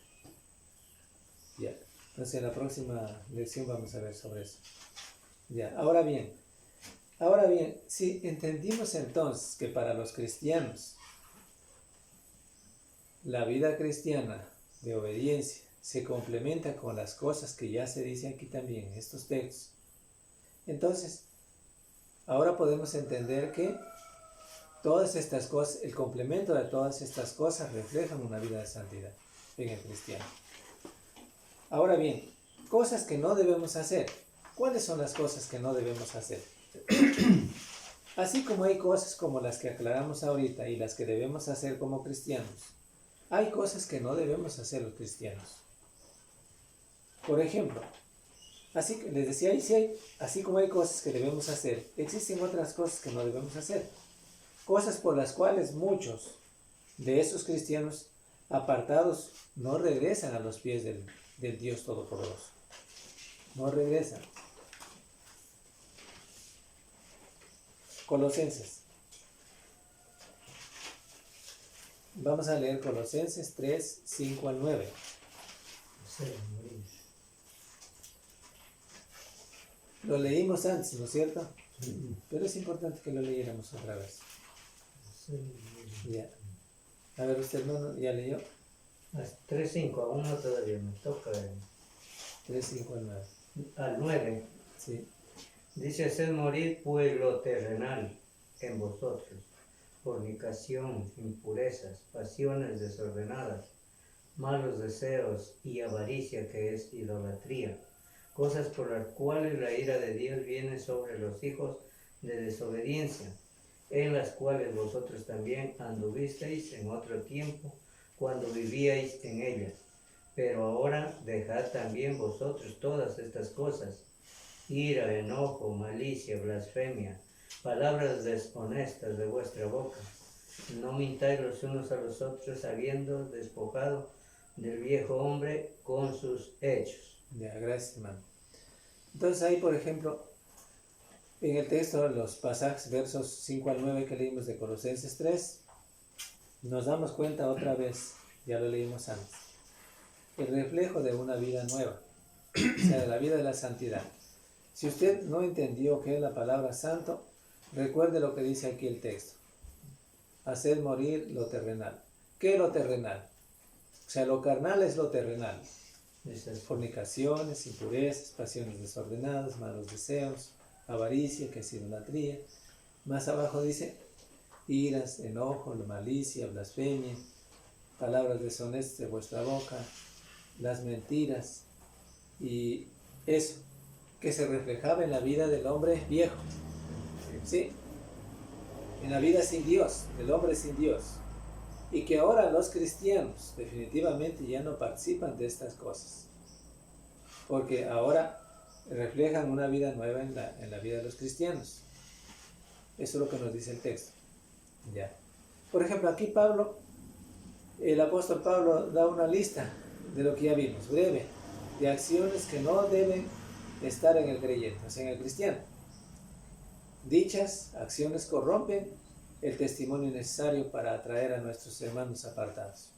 Ya. Entonces en la próxima lección vamos a ver sobre eso. Ya. Ahora bien, si entendimos entonces que para los cristianos la vida cristiana de obediencia se complementa con las cosas que ya se dice aquí también en estos textos, entonces ahora podemos entender que todas estas cosas, el complemento de todas estas cosas reflejan una vida de santidad en el cristiano. Ahora bien, cosas que no debemos hacer. ¿Cuáles son las cosas que no debemos hacer? Así como hay cosas como las que aclaramos ahorita y las que debemos hacer como cristianos, hay cosas que no debemos hacer los cristianos. Por ejemplo, así que les decía, así como hay cosas que debemos hacer, existen otras cosas que no debemos hacer. Cosas por las cuales muchos de esos cristianos apartados no regresan a los pies del Dios Todopoderoso. No regresan. Colosenses. Vamos a leer Colosenses 3, 5 al 9. Lo leímos antes, ¿no es cierto? Pero es importante que lo leyéramos otra vez. Ya. A ver, usted hermano, ¿ya leyó? 3.5, aún no todavía me toca. 3, 5 al 9. Al 9. Sí. Dice: hacer morir pues lo terrenal en vosotros, fornicación, impurezas, pasiones desordenadas, malos deseos y avaricia, que es idolatría, cosas por las cuales la ira de Dios viene sobre los hijos de desobediencia, en las cuales vosotros también anduvisteis en otro tiempo, cuando vivíais en ellas. Pero ahora dejad también vosotros todas estas cosas: ira, enojo, malicia, blasfemia, palabras deshonestas de vuestra boca. No mintáis los unos a los otros, habiendo despojado del viejo hombre con sus hechos. Ya, gracias, hermano. Entonces ahí, por ejemplo, en el texto, los pasajes, versos 5 al 9 que leímos de Colosenses 3, nos damos cuenta otra vez, ya lo leímos antes, el reflejo de una vida nueva, o sea, de la vida de la santidad. Si usted no entendió qué es la palabra santo, recuerde lo que dice aquí el texto: hacer morir lo terrenal. ¿Qué es lo terrenal? O sea, lo carnal es lo terrenal. Fornicaciones, impurezas, pasiones desordenadas, malos deseos, avaricia, que es idolatría. Más abajo dice iras, enojo, malicia, blasfemia, palabras deshonestas de vuestra boca, las mentiras, y eso que se reflejaba en la vida del hombre viejo, ¿sí? En la vida sin Dios, del hombre sin Dios, y que ahora los cristianos definitivamente ya no participan de estas cosas, porque ahora reflejan una vida nueva en la vida de los cristianos. Eso es lo que nos dice el texto. Ya. Por ejemplo, aquí el apóstol Pablo da una lista de lo que ya vimos, breve, de acciones que no deben estar en el creyente, o sea, en el cristiano. Dichas acciones corrompen el testimonio necesario para atraer a nuestros hermanos apartados.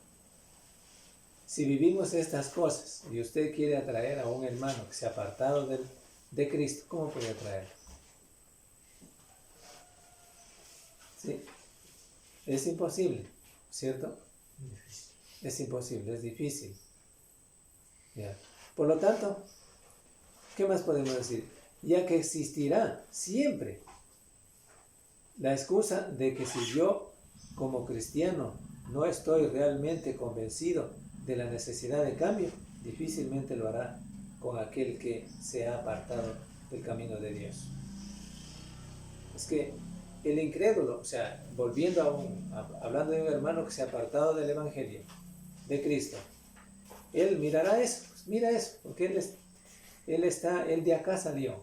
Si vivimos estas cosas y usted quiere atraer a un hermano que se ha apartado de Cristo, ¿cómo puede atraerlo? ¿Sí? Es imposible, ¿cierto? Es imposible, es difícil. Ya. Por lo tanto, ¿qué más podemos decir? Ya que existirá siempre la excusa de que si yo como cristiano no estoy realmente convencido de la necesidad de cambio, difícilmente lo hará con aquel que se ha apartado del camino de Dios. es que el incrédulo, o sea, volviendo hablando de un hermano que se ha apartado del Evangelio de Cristo, él mirará eso, pues mira eso, porque él de acá salió,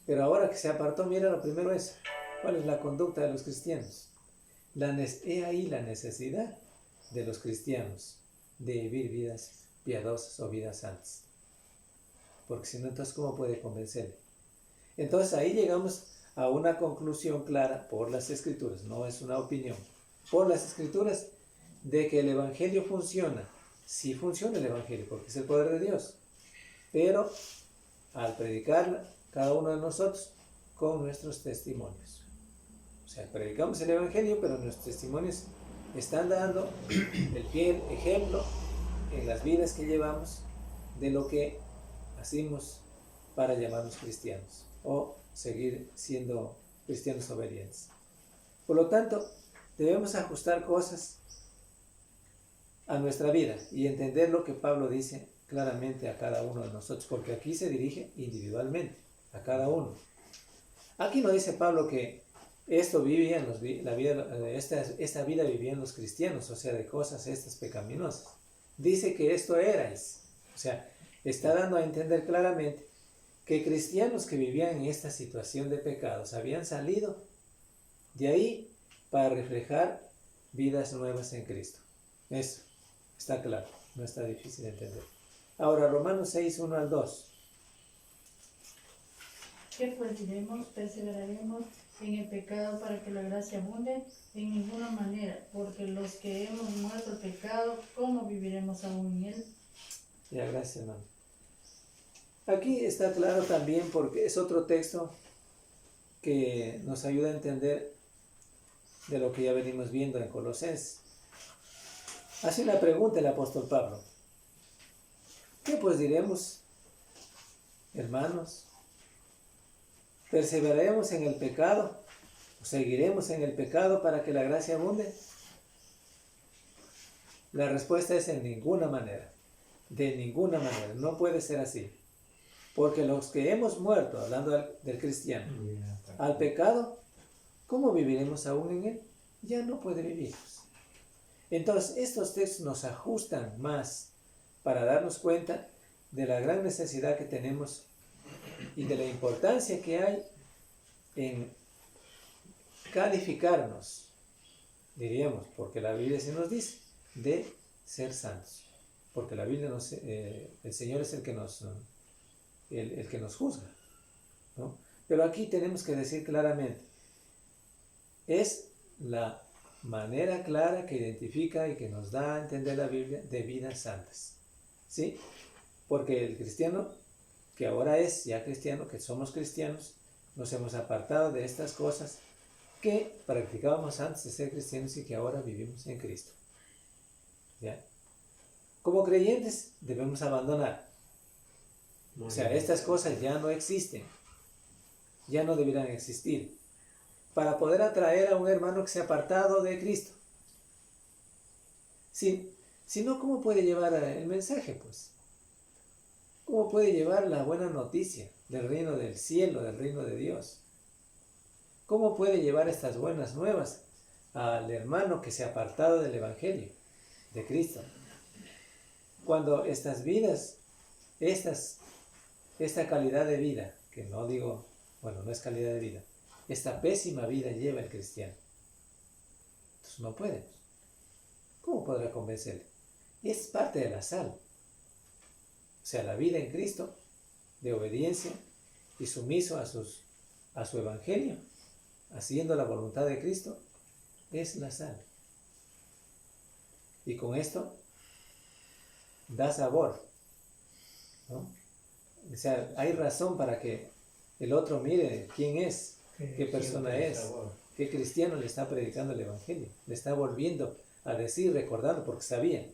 pero ahora que se apartó, mira lo primero es, ¿cuál es la conducta de los cristianos? He ahí la necesidad de los cristianos de vivir vidas piadosas o vidas santas, porque si no, entonces ¿cómo puede convencerle? Entonces ahí llegamos a una conclusión clara por las Escrituras, no es una opinión, por las Escrituras, de que el Evangelio funciona. Sí funciona el Evangelio, porque es el poder de Dios, pero al predicarla, cada uno de nosotros, con nuestros testimonios. O sea, predicamos el Evangelio, pero nuestros testimonios están dando el fiel ejemplo en las vidas que llevamos de lo que hacemos para llamarnos cristianos o seguir siendo cristianos obedientes. Por lo tanto, debemos ajustar cosas a nuestra vida y entender lo que Pablo dice claramente a cada uno de nosotros, porque aquí se dirige individualmente a cada uno. Aquí no dice Pablo que esto vivía esta vida vivían los cristianos, o sea, de cosas estas pecaminosas. Dice que esto erais, o sea, está dando a entender claramente que cristianos que vivían en esta situación de pecados habían salido de ahí para reflejar vidas nuevas en Cristo. Eso está claro, no está difícil de entender. Ahora, Romanos 6, 1 al 2. ¿Qué pues diremos? ¿Perseveraremos en el pecado para que la gracia abunde? En ninguna manera, porque los que hemos muerto al pecado, ¿cómo viviremos aún en él? Ya, gracias, hermano. Aquí está claro también porque es otro texto que nos ayuda a entender de lo que ya venimos viendo en Colosenses. Hace una pregunta el apóstol Pablo. ¿Qué pues diremos, hermanos? ¿Perseveraremos en el pecado o seguiremos en el pecado para que la gracia abunde? La respuesta es en ninguna manera. De ninguna manera. No puede ser así. Porque los que hemos muerto, hablando del cristiano, al pecado, ¿cómo viviremos aún en él? Ya no puede vivir. Entonces, estos textos nos ajustan más para darnos cuenta de la gran necesidad que tenemos y de la importancia que hay en calificarnos, diríamos, porque la Biblia se nos dice, de ser santos. Porque la Biblia el Señor es el que nos juzga, ¿no? Pero aquí tenemos que decir claramente, es la manera clara que identifica y que nos da a entender la Biblia de vidas santas, ¿sí? Porque el cristiano, que ahora es ya cristiano, que somos cristianos, nos hemos apartado de estas cosas que practicábamos antes de ser cristianos y que ahora vivimos en Cristo, ¿ya? Como creyentes debemos abandonar. O sea, estas cosas ya no existen, ya no deberán existir, para poder atraer a un hermano que se ha apartado de Cristo. Si no, ¿cómo puede llevar el mensaje, pues? ¿Cómo puede llevar la buena noticia del reino del cielo, del reino de Dios? ¿Cómo puede llevar estas buenas nuevas al hermano que se ha apartado del Evangelio de Cristo? Cuando estas vidas, esta calidad de vida, que no digo, bueno, no es calidad de vida, esta pésima vida lleva el cristiano. Entonces no puede. ¿Cómo podrá convencerle? Es parte de la sal. O sea, la vida en Cristo, de obediencia y sumiso a su evangelio, haciendo la voluntad de Cristo, es la sal. Y con esto da sabor, ¿no? O sea, hay razón para que el otro mire quién es, qué persona es, qué cristiano le está predicando el evangelio, le está volviendo a decir, recordando, porque sabía,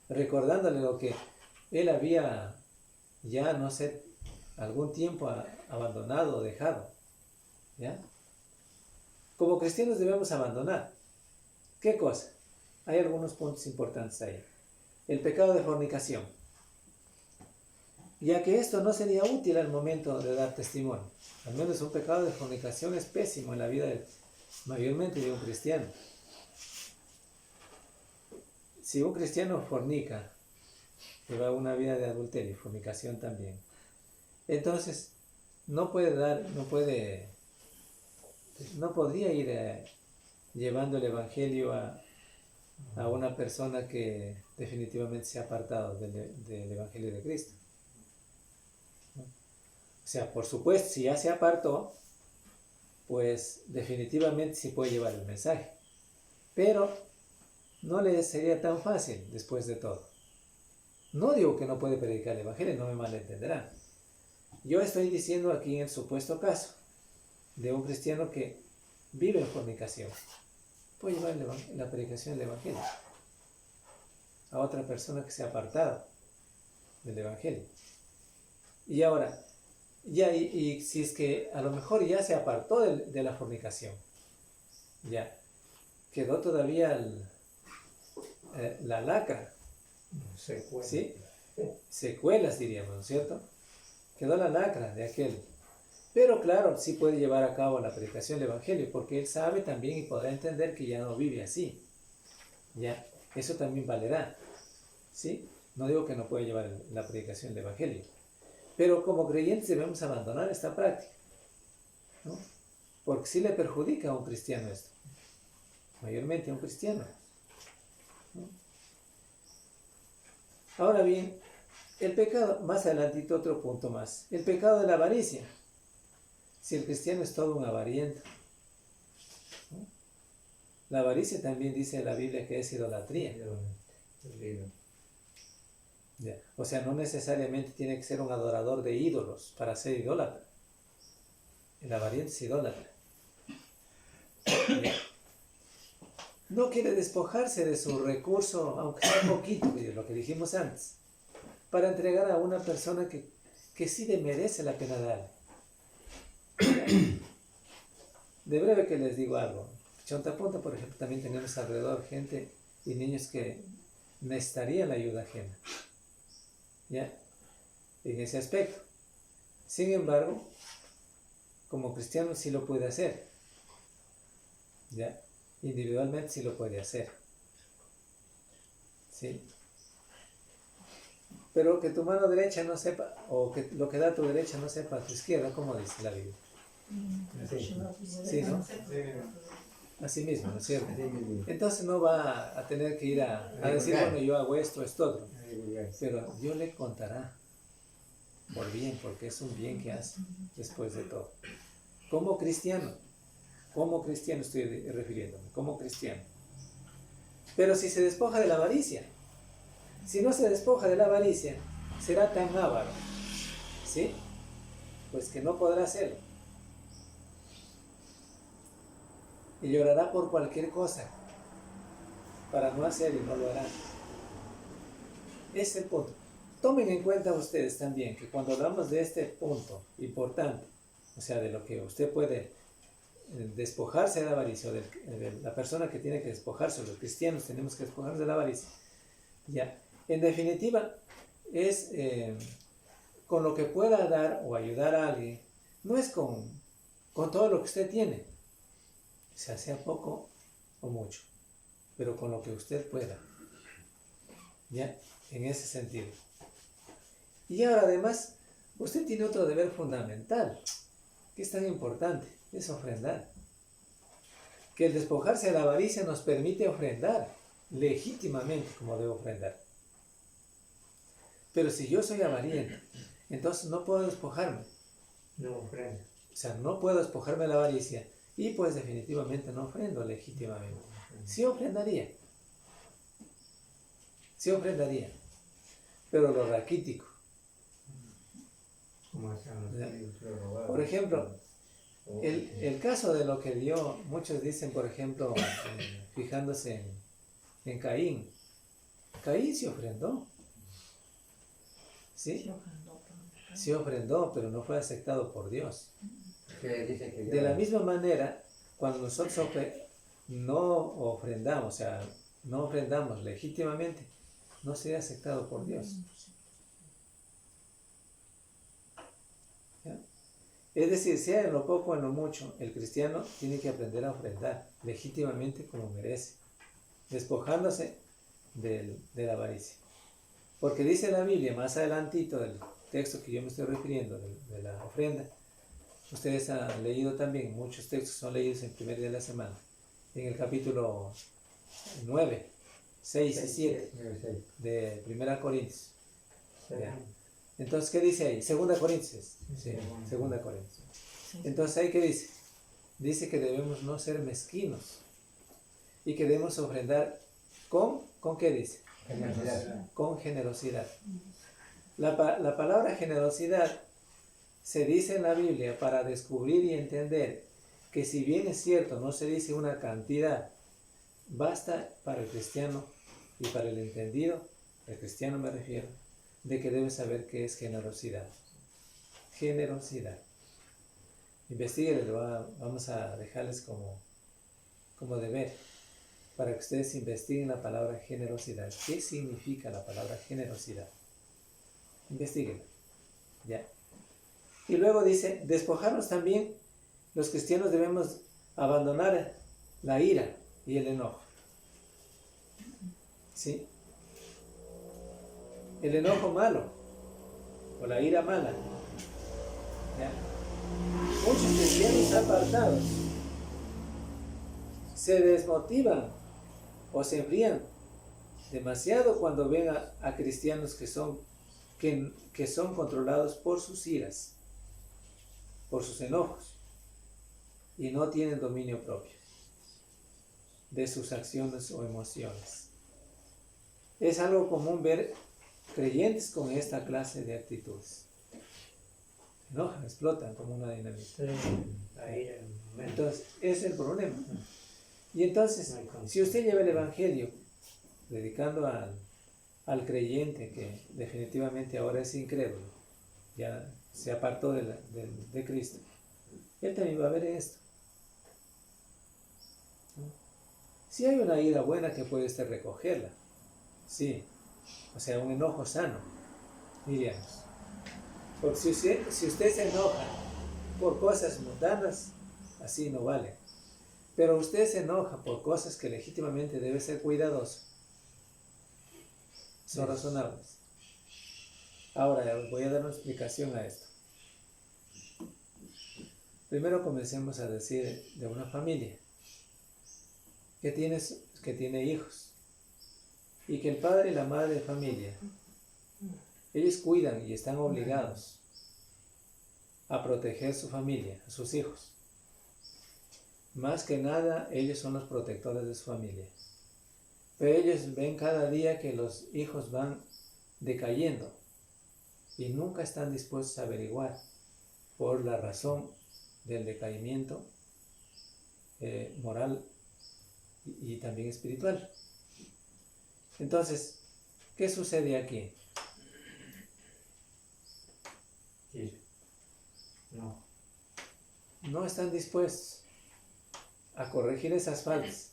recordándole lo que él había ya, no sé, algún tiempo abandonado o dejado, ¿ya? Como cristianos debemos abandonar. ¿Qué cosa? Hay algunos puntos importantes ahí. El pecado de fornicación. ya que esto no sería útil al momento de dar testimonio. Al menos un pecado de fornicación es pésimo en la vida mayormente de un cristiano. Si un cristiano fornica, lleva una vida de adulterio y fornicación también, entonces no podría ir llevando el evangelio a una persona que definitivamente se ha apartado del evangelio de Cristo. O sea, por supuesto, si ya se apartó, pues definitivamente sí puede llevar el mensaje, pero no le sería tan fácil después de todo. No digo que no puede predicar el evangelio, no me malentenderán. Yo estoy diciendo aquí en el supuesto caso de un cristiano que vive en fornicación, puede llevar la predicación del evangelio a otra persona que se ha apartado del evangelio. Y ahora, y si es que a lo mejor ya se apartó de la fornicación, ya quedó todavía la lacra, Secuelas. ¿sí? Secuelas diríamos, ¿no es cierto? Quedó la lacra de aquel. Pero claro, sí puede llevar a cabo la predicación del evangelio, porque él sabe también y podrá entender que ya no vive así. Ya, eso también valerá, ¿sí? No digo que no puede llevar la predicación del evangelio, pero como creyentes debemos abandonar esta práctica, ¿no? Porque sí le perjudica a un cristiano esto, mayormente a un cristiano, ¿no? Ahora bien, el pecado, más adelantito otro punto más, el pecado de la avaricia. Si el cristiano es todo un avariento, ¿no? La avaricia también dice la Biblia que es idolatría. Ya. O sea, no necesariamente tiene que ser un adorador de ídolos para ser idólatra. El avariento es idólatra. Ya. No quiere despojarse de su recurso, aunque sea poquito, lo que dijimos antes, para entregar a una persona que sí le merece la pena darle. De breve que les digo algo. Chontapunta, por ejemplo, también tenemos alrededor gente y niños que necesitarían la ayuda ajena, ¿ya? En ese aspecto. Sin embargo, como cristiano sí lo puede hacer, ¿ya? Individualmente sí lo puede hacer, ¿sí? Pero que tu mano derecha no sepa, o que lo que da tu derecha no sepa tu izquierda, como dice la Biblia. Sí, ¿no? Así mismo, ¿no es cierto? Entonces no va a tener que ir a decir, bueno, yo hago esto, esto, otro. Pero Dios le contará por bien, porque es un bien que hace después de todo. Como cristiano estoy refiriéndome, como cristiano. Pero si se despoja de la avaricia, si no se despoja de la avaricia, será tan avaro, ¿sí? Pues que no podrá hacerlo. Y llorará por cualquier cosa para no hacer y no lo hará. Ese es el punto. Tomen en cuenta ustedes también que cuando hablamos de este punto importante, o sea, de lo que usted puede despojarse de la avaricia, o de la persona que tiene que despojarse, los cristianos tenemos que despojarnos de la avaricia, ya, en definitiva, es con lo que pueda dar o ayudar a alguien, no es con todo lo que usted tiene, o sea, sea poco o mucho, pero con lo que usted pueda, ya, en ese sentido. Y ahora además, usted tiene otro deber fundamental, que es tan importante, es ofrendar. Que el despojarse de la avaricia nos permite ofrendar legítimamente como debo ofrendar. Pero si yo soy avariento, entonces no puedo despojarme. No ofrenda. O sea, no puedo despojarme de la avaricia y pues definitivamente no ofrendo legítimamente. Sí ofrendaría. Sí ofrendaría. Pero lo raquítico. Por ejemplo, el caso de lo que dio, muchos dicen, por ejemplo, fijándose en Caín. Caín se ofrendó. ¿Sí? Sí ofrendó, pero no fue aceptado por Dios. De la misma manera, cuando nosotros no ofrendamos, o sea, no ofrendamos legítimamente, no será aceptado por Dios. Es decir, sea en lo poco o en lo mucho, el cristiano tiene que aprender a ofrendar legítimamente como merece, despojándose de la avaricia. Porque dice la Biblia, más adelantito del texto que yo me estoy refiriendo, de la ofrenda, ustedes han leído también, muchos textos son leídos en el primer día de la semana, en el capítulo 9, 6 y 7 de 1 Corintios. ¿Ya? Entonces, ¿qué dice ahí? 2 Corintios. Sí, 2 Corintios. Entonces, ¿ahí qué dice? Dice que debemos no ser mezquinos y que debemos ofrendar ¿con qué dice? Generosidad. Con generosidad. La palabra generosidad se dice en la Biblia para descubrir y entender que si bien es cierto, no se dice una cantidad, basta para el cristiano y para el entendido, el cristiano me refiero, de que debe saber qué es generosidad. Generosidad. Investíguenlo, vamos a dejarles como deber, para que ustedes investiguen la palabra generosidad. ¿Qué significa la palabra generosidad? Investíguenlo. ¿Ya? Y luego dice, despojarnos también, los cristianos debemos abandonar la ira y el enojo. ¿Sí? El enojo malo, o la ira mala. ¿Ya? Muchos cristianos apartados se desmotivan o se enfrían demasiado cuando ven a cristianos que son controlados por sus iras, por sus enojos, y no tienen dominio propio de sus acciones o emociones. Es algo común ver creyentes con esta clase de actitudes. Se enojan, explotan como una dinamita. Entonces, ese es el problema. Y entonces, si usted lleva el Evangelio predicando al creyente que definitivamente ahora es incrédulo, ya se apartó de Cristo, él también va a ver esto. Si hay una ira buena que puede usted recogerla, sí, o sea, un enojo sano, diríamos. Porque si usted se enoja por cosas mundanas, así no vale. Pero usted se enoja por cosas que legítimamente debe ser cuidadoso, son razonables. Ahora voy a dar una explicación a esto. Primero comencemos a decir de una familia que tiene hijos y que el padre y la madre de familia, ellos cuidan y están obligados a proteger su familia, a sus hijos. Más que nada, ellos son los protectores de su familia. Pero ellos ven cada día que los hijos van decayendo y nunca están dispuestos a averiguar por la razón del decaimiento moral y también espiritual. Entonces, ¿qué sucede aquí? No están dispuestos a corregir esas faltas.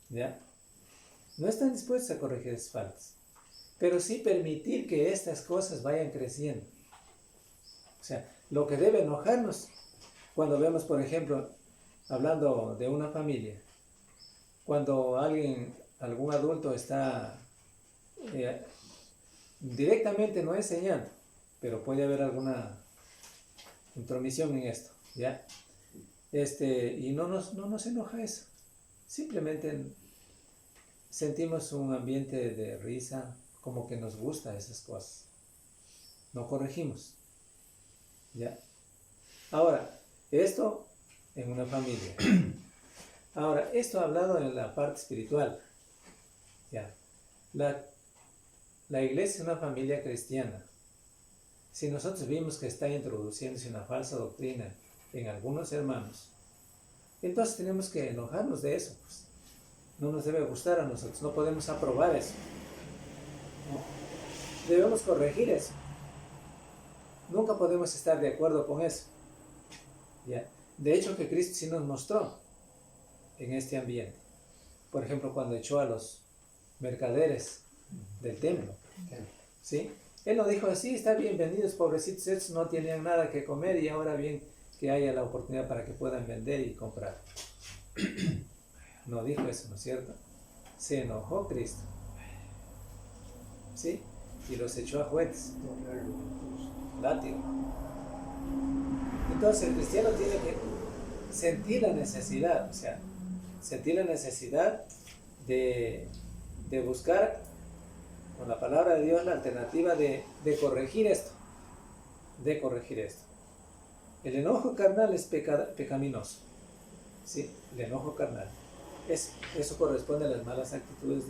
¿Ya? No están dispuestos a corregir esas faltas. Pero sí permitir que estas cosas vayan creciendo. O sea, lo que debe enojarnos cuando vemos, por ejemplo, hablando de una familia, cuando algún adulto está directamente no enseñando, pero puede haber alguna intromisión en esto, ¿ya? Y no nos enoja eso. Simplemente sentimos un ambiente de risa, como que nos gusta esas cosas. No corregimos, ¿ya? Ahora, esto en una familia. Ahora, esto hablado en la parte espiritual, ¿ya? La iglesia es una familia cristiana. Si nosotros vimos que está introduciéndose una falsa doctrina en algunos hermanos, entonces tenemos que enojarnos de eso, pues. No nos debe gustar a nosotros, no podemos aprobar eso. No. Debemos corregir eso. Nunca podemos estar de acuerdo con eso. ¿Ya? De hecho, que Cristo sí nos mostró en este ambiente. Por ejemplo, cuando echó a los mercaderes del templo, ¿sí? Él no dijo así, está bien, vendidos pobrecitos, estos no tenían nada que comer y ahora bien que haya la oportunidad para que puedan vender y comprar. No dijo eso, ¿no es cierto? Se enojó Cristo, ¿sí? Y los echó a jueces, látigo. Entonces el cristiano tiene que sentir la necesidad, o sea, sentir la necesidad de buscar con la palabra de Dios la alternativa de corregir esto, El enojo carnal es pecaminoso, ¿sí? El enojo carnal. Eso corresponde a las malas actitudes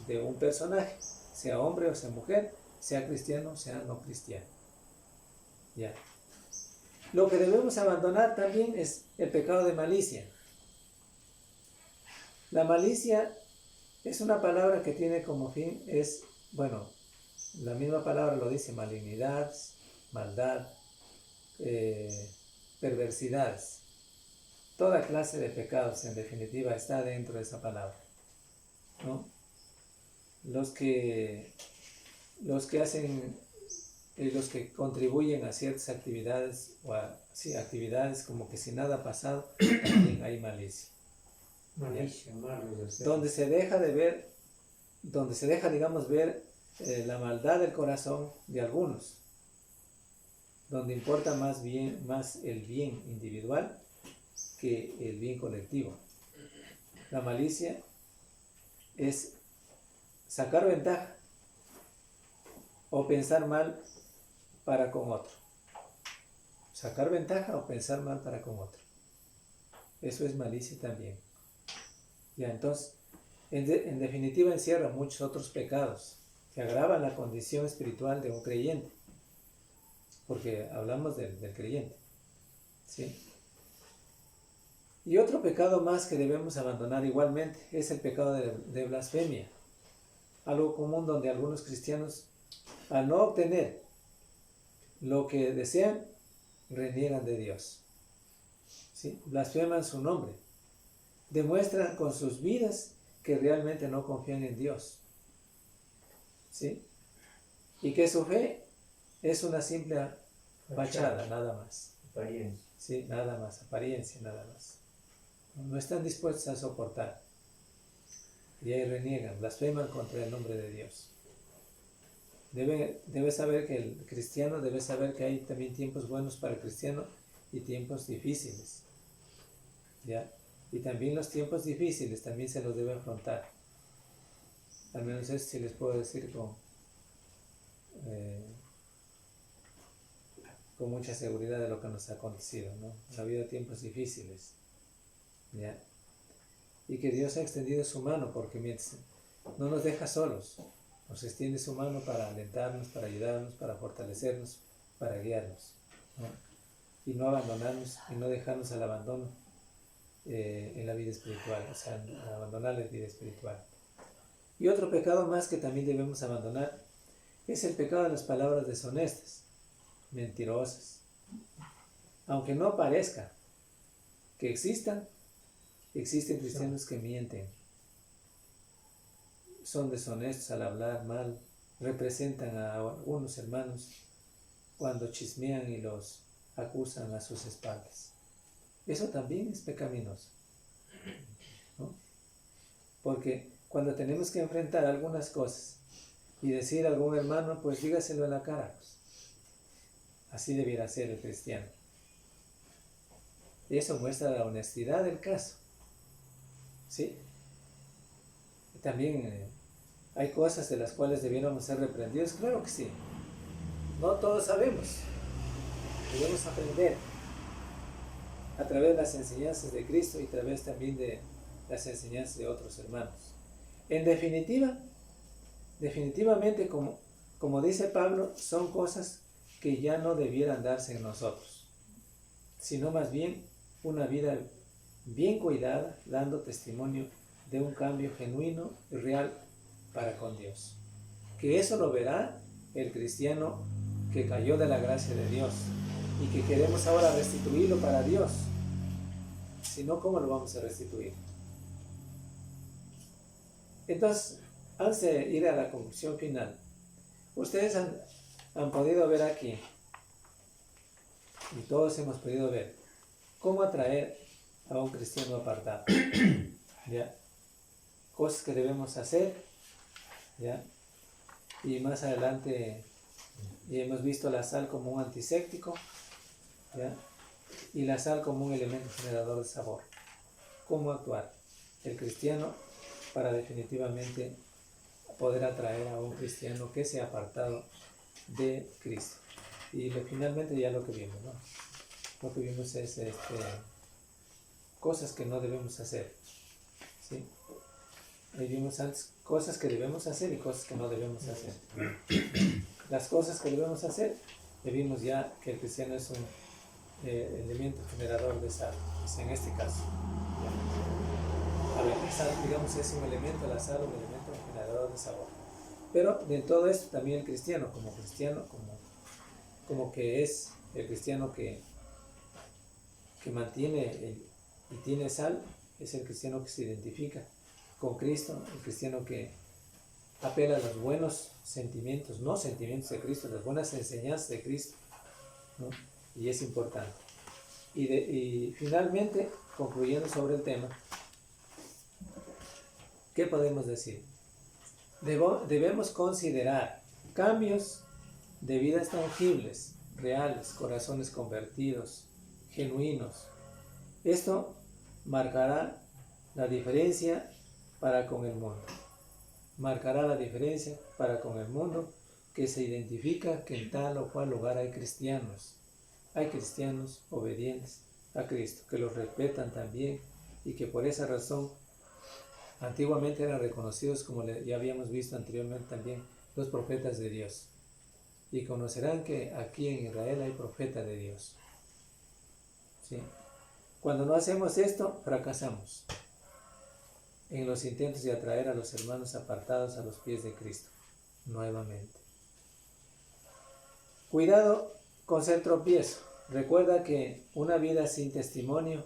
de un personaje, sea hombre o sea mujer, sea cristiano o sea no cristiano. Ya. Lo que debemos abandonar también es el pecado de malicia. La malicia es una palabra que tiene como fin, la misma palabra lo dice, malignidad, maldad, perversidades. Toda clase de pecados, en definitiva, está dentro de esa palabra, ¿no? Los que hacen, los que contribuyen a ciertas actividades, actividades como que si nada ha pasado, también hay malicia. Donde se deja, digamos, ver la maldad del corazón de algunos, donde importa más el bien individual que el bien colectivo. La malicia es sacar ventaja o pensar mal para con otro. Sacar ventaja o pensar mal para con otro. Eso es malicia también. Ya, entonces, en definitiva encierra muchos otros pecados que agravan la condición espiritual de un creyente, porque hablamos del creyente, ¿sí? Y otro pecado más que debemos abandonar igualmente es el pecado de blasfemia, algo común donde algunos cristianos, al no obtener lo que desean, reniegan de Dios, ¿sí? Blasfeman su nombre, demuestran con sus vidas que realmente no confían en Dios, ¿sí? Y que su fe es una simple fachada, nada más. Apariencia. Sí, nada más, apariencia, nada más. No están dispuestos a soportar. Y ahí reniegan, blasfeman contra el nombre de Dios. Debe saber que el cristiano debe saber que hay también tiempos buenos para el cristiano y tiempos difíciles, ¿ya? Y también los tiempos difíciles también se los debe afrontar. Al menos eso sí les puedo decir con mucha seguridad de lo que nos ha acontecido, ¿no? Ha habido tiempos difíciles, ¿ya? Y que Dios ha extendido su mano, porque mientras no nos deja solos, nos extiende su mano para alentarnos, para ayudarnos, para fortalecernos, para guiarnos, ¿no? Y no abandonarnos y no dejarnos al abandono en la vida espiritual, o sea, abandonar la vida espiritual. Y otro pecado más que también debemos abandonar es el pecado de las palabras deshonestas, mentirosas. Aunque no parezca que existen cristianos que mienten, son deshonestos al hablar mal, representan a algunos hermanos cuando chismean y los acusan a sus espaldas. Eso también es pecaminoso, ¿no? Porque cuando tenemos que enfrentar algunas cosas y decir a algún hermano, pues dígaselo en la cara, pues. Así debiera ser el cristiano. Eso muestra la honestidad del caso, ¿sí? También hay cosas de las cuales debiéramos ser reprendidos, claro que sí. No todos sabemos. Debemos aprender a través de las enseñanzas de Cristo y a través también de las enseñanzas de otros hermanos. En definitivamente, como dice Pablo, son cosas que ya no debieran darse en nosotros, sino más bien una vida bien cuidada, dando testimonio de un cambio genuino y real para con Dios. Que eso lo verá el cristiano que cayó de la gracia de Dios y que queremos ahora restituirlo para Dios. Si no, ¿cómo lo vamos a restituir? Entonces, antes de ir a la conclusión final, Ustedes han podido ver aquí, y todos hemos podido ver, cómo atraer a un cristiano apartado. ¿Ya? Cosas que debemos hacer, ¿ya? Y más adelante hemos visto la sal como un antiséptico, ¿ya? Y la sal como un elemento generador de sabor. ¿Cómo actuar el cristiano para definitivamente poder atraer a un cristiano que se ha apartado de Cristo? Y finalmente ya lo que vimos, ¿no? Lo que vimos es cosas que no debemos hacer, ¿sí? Ahí vimos antes cosas que debemos hacer y cosas que no debemos hacer. Las cosas que debemos hacer, vimos ya que el cristiano es un elemento generador de sal, en este caso. A ver, la sal, digamos, es un elemento, la sal, un elemento generador de sabor. Pero de todo esto también el cristiano, como que es el cristiano que mantiene y tiene sal, es el cristiano que se identifica con Cristo, el cristiano que apela a los buenos sentimientos, no sentimientos de Cristo, las buenas enseñanzas de Cristo, ¿no? Y es importante. Y finalmente, concluyendo sobre el tema, ¿qué podemos decir? Debemos considerar cambios de vidas tangibles, reales, corazones convertidos, genuinos. Esto marcará la diferencia para con el mundo. Marcará la diferencia para con el mundo que se identifica que en tal o cual lugar hay cristianos. Hay cristianos obedientes a Cristo, que los respetan también y que por esa razón antiguamente eran reconocidos, como ya habíamos visto anteriormente también, los profetas de Dios. Y conocerán que aquí en Israel hay profeta de Dios. ¿Sí? Cuando no hacemos esto, fracasamos en los intentos de atraer a los hermanos apartados a los pies de Cristo, nuevamente. Cuidado con ser tropiezo. Recuerda que una vida sin testimonio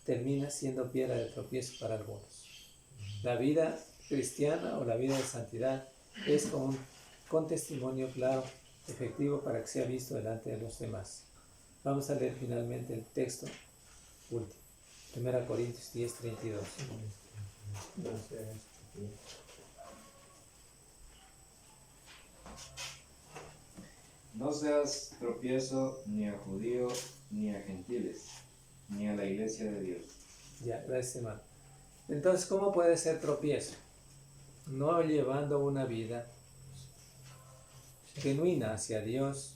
termina siendo piedra de tropiezo para algunos. La vida cristiana o la vida de santidad es con testimonio claro, efectivo, para que sea visto delante de los demás. Vamos a leer finalmente el texto último. 1 Corintios 10:32. No seas tropiezo ni a judíos ni a gentiles, ni a la iglesia de Dios. Ya, gracias, hermano. Entonces, ¿cómo puede ser tropiezo? No llevando una vida genuina hacia Dios,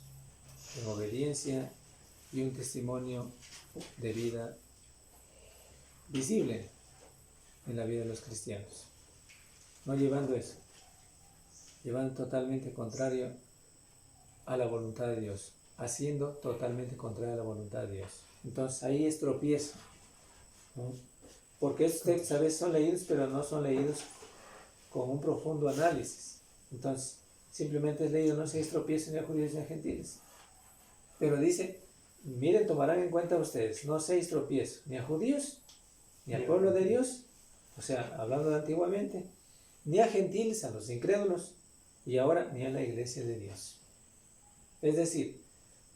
en obediencia y un testimonio de vida visible en la vida de los cristianos. No llevando eso, llevando totalmente contrario a la voluntad de Dios, haciendo totalmente contrario a la voluntad de Dios. Entonces ahí es tropiezo, ¿no? Porque estos textos a veces son leídos, pero no son leídos con un profundo análisis. Entonces simplemente es leído, no seáis tropiezo ni a judíos ni a gentiles. Pero dice, miren, tomarán en cuenta ustedes, no seáis tropiezo ni a judíos ni al pueblo de Dios, o sea, hablando de antiguamente, ni a gentiles, a los incrédulos, y ahora ni a la iglesia de Dios. Es decir,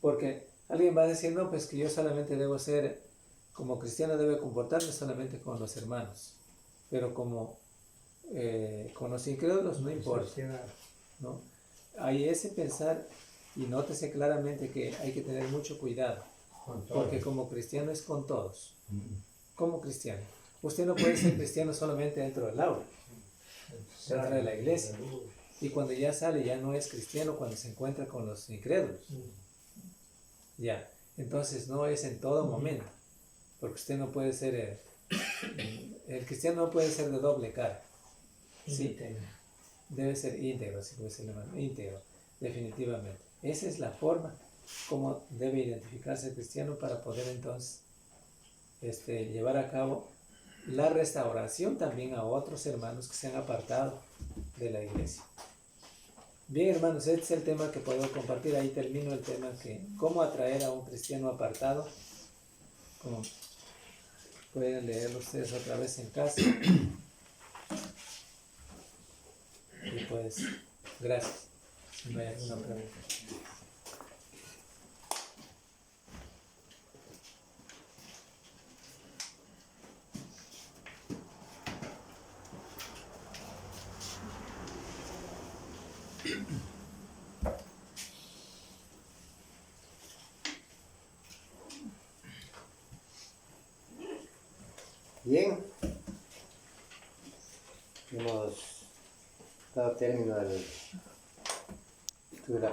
porque alguien va a decir, no, pues que yo solamente debo ser, como cristiano debe comportarme solamente con los hermanos, pero como con los incrédulos no importa, ¿no? Hay ese pensar, y nótese claramente que hay que tener mucho cuidado, porque como cristiano es con todos. Como cristiano, usted no puede ser cristiano solamente dentro del aula, dentro de la iglesia, y cuando ya sale ya no es cristiano cuando se encuentra con los incrédulos. Ya, entonces no es en todo momento, porque usted no puede ser, el cristiano no puede ser de doble cara, ¿sí? Debe ser íntegro, si puede ser íntegro, definitivamente. Esa es la forma como debe identificarse el cristiano para poder entonces llevar a cabo la restauración también a otros hermanos que se han apartado de la iglesia. Bien, hermanos, este es el tema que puedo compartir. Ahí termino el tema que cómo atraer a un cristiano apartado. Como pueden leerlo ustedes otra vez en casa. Y pues, gracias. ¿No hay alguna pregunta? Bien, hemos dado término al estudio de la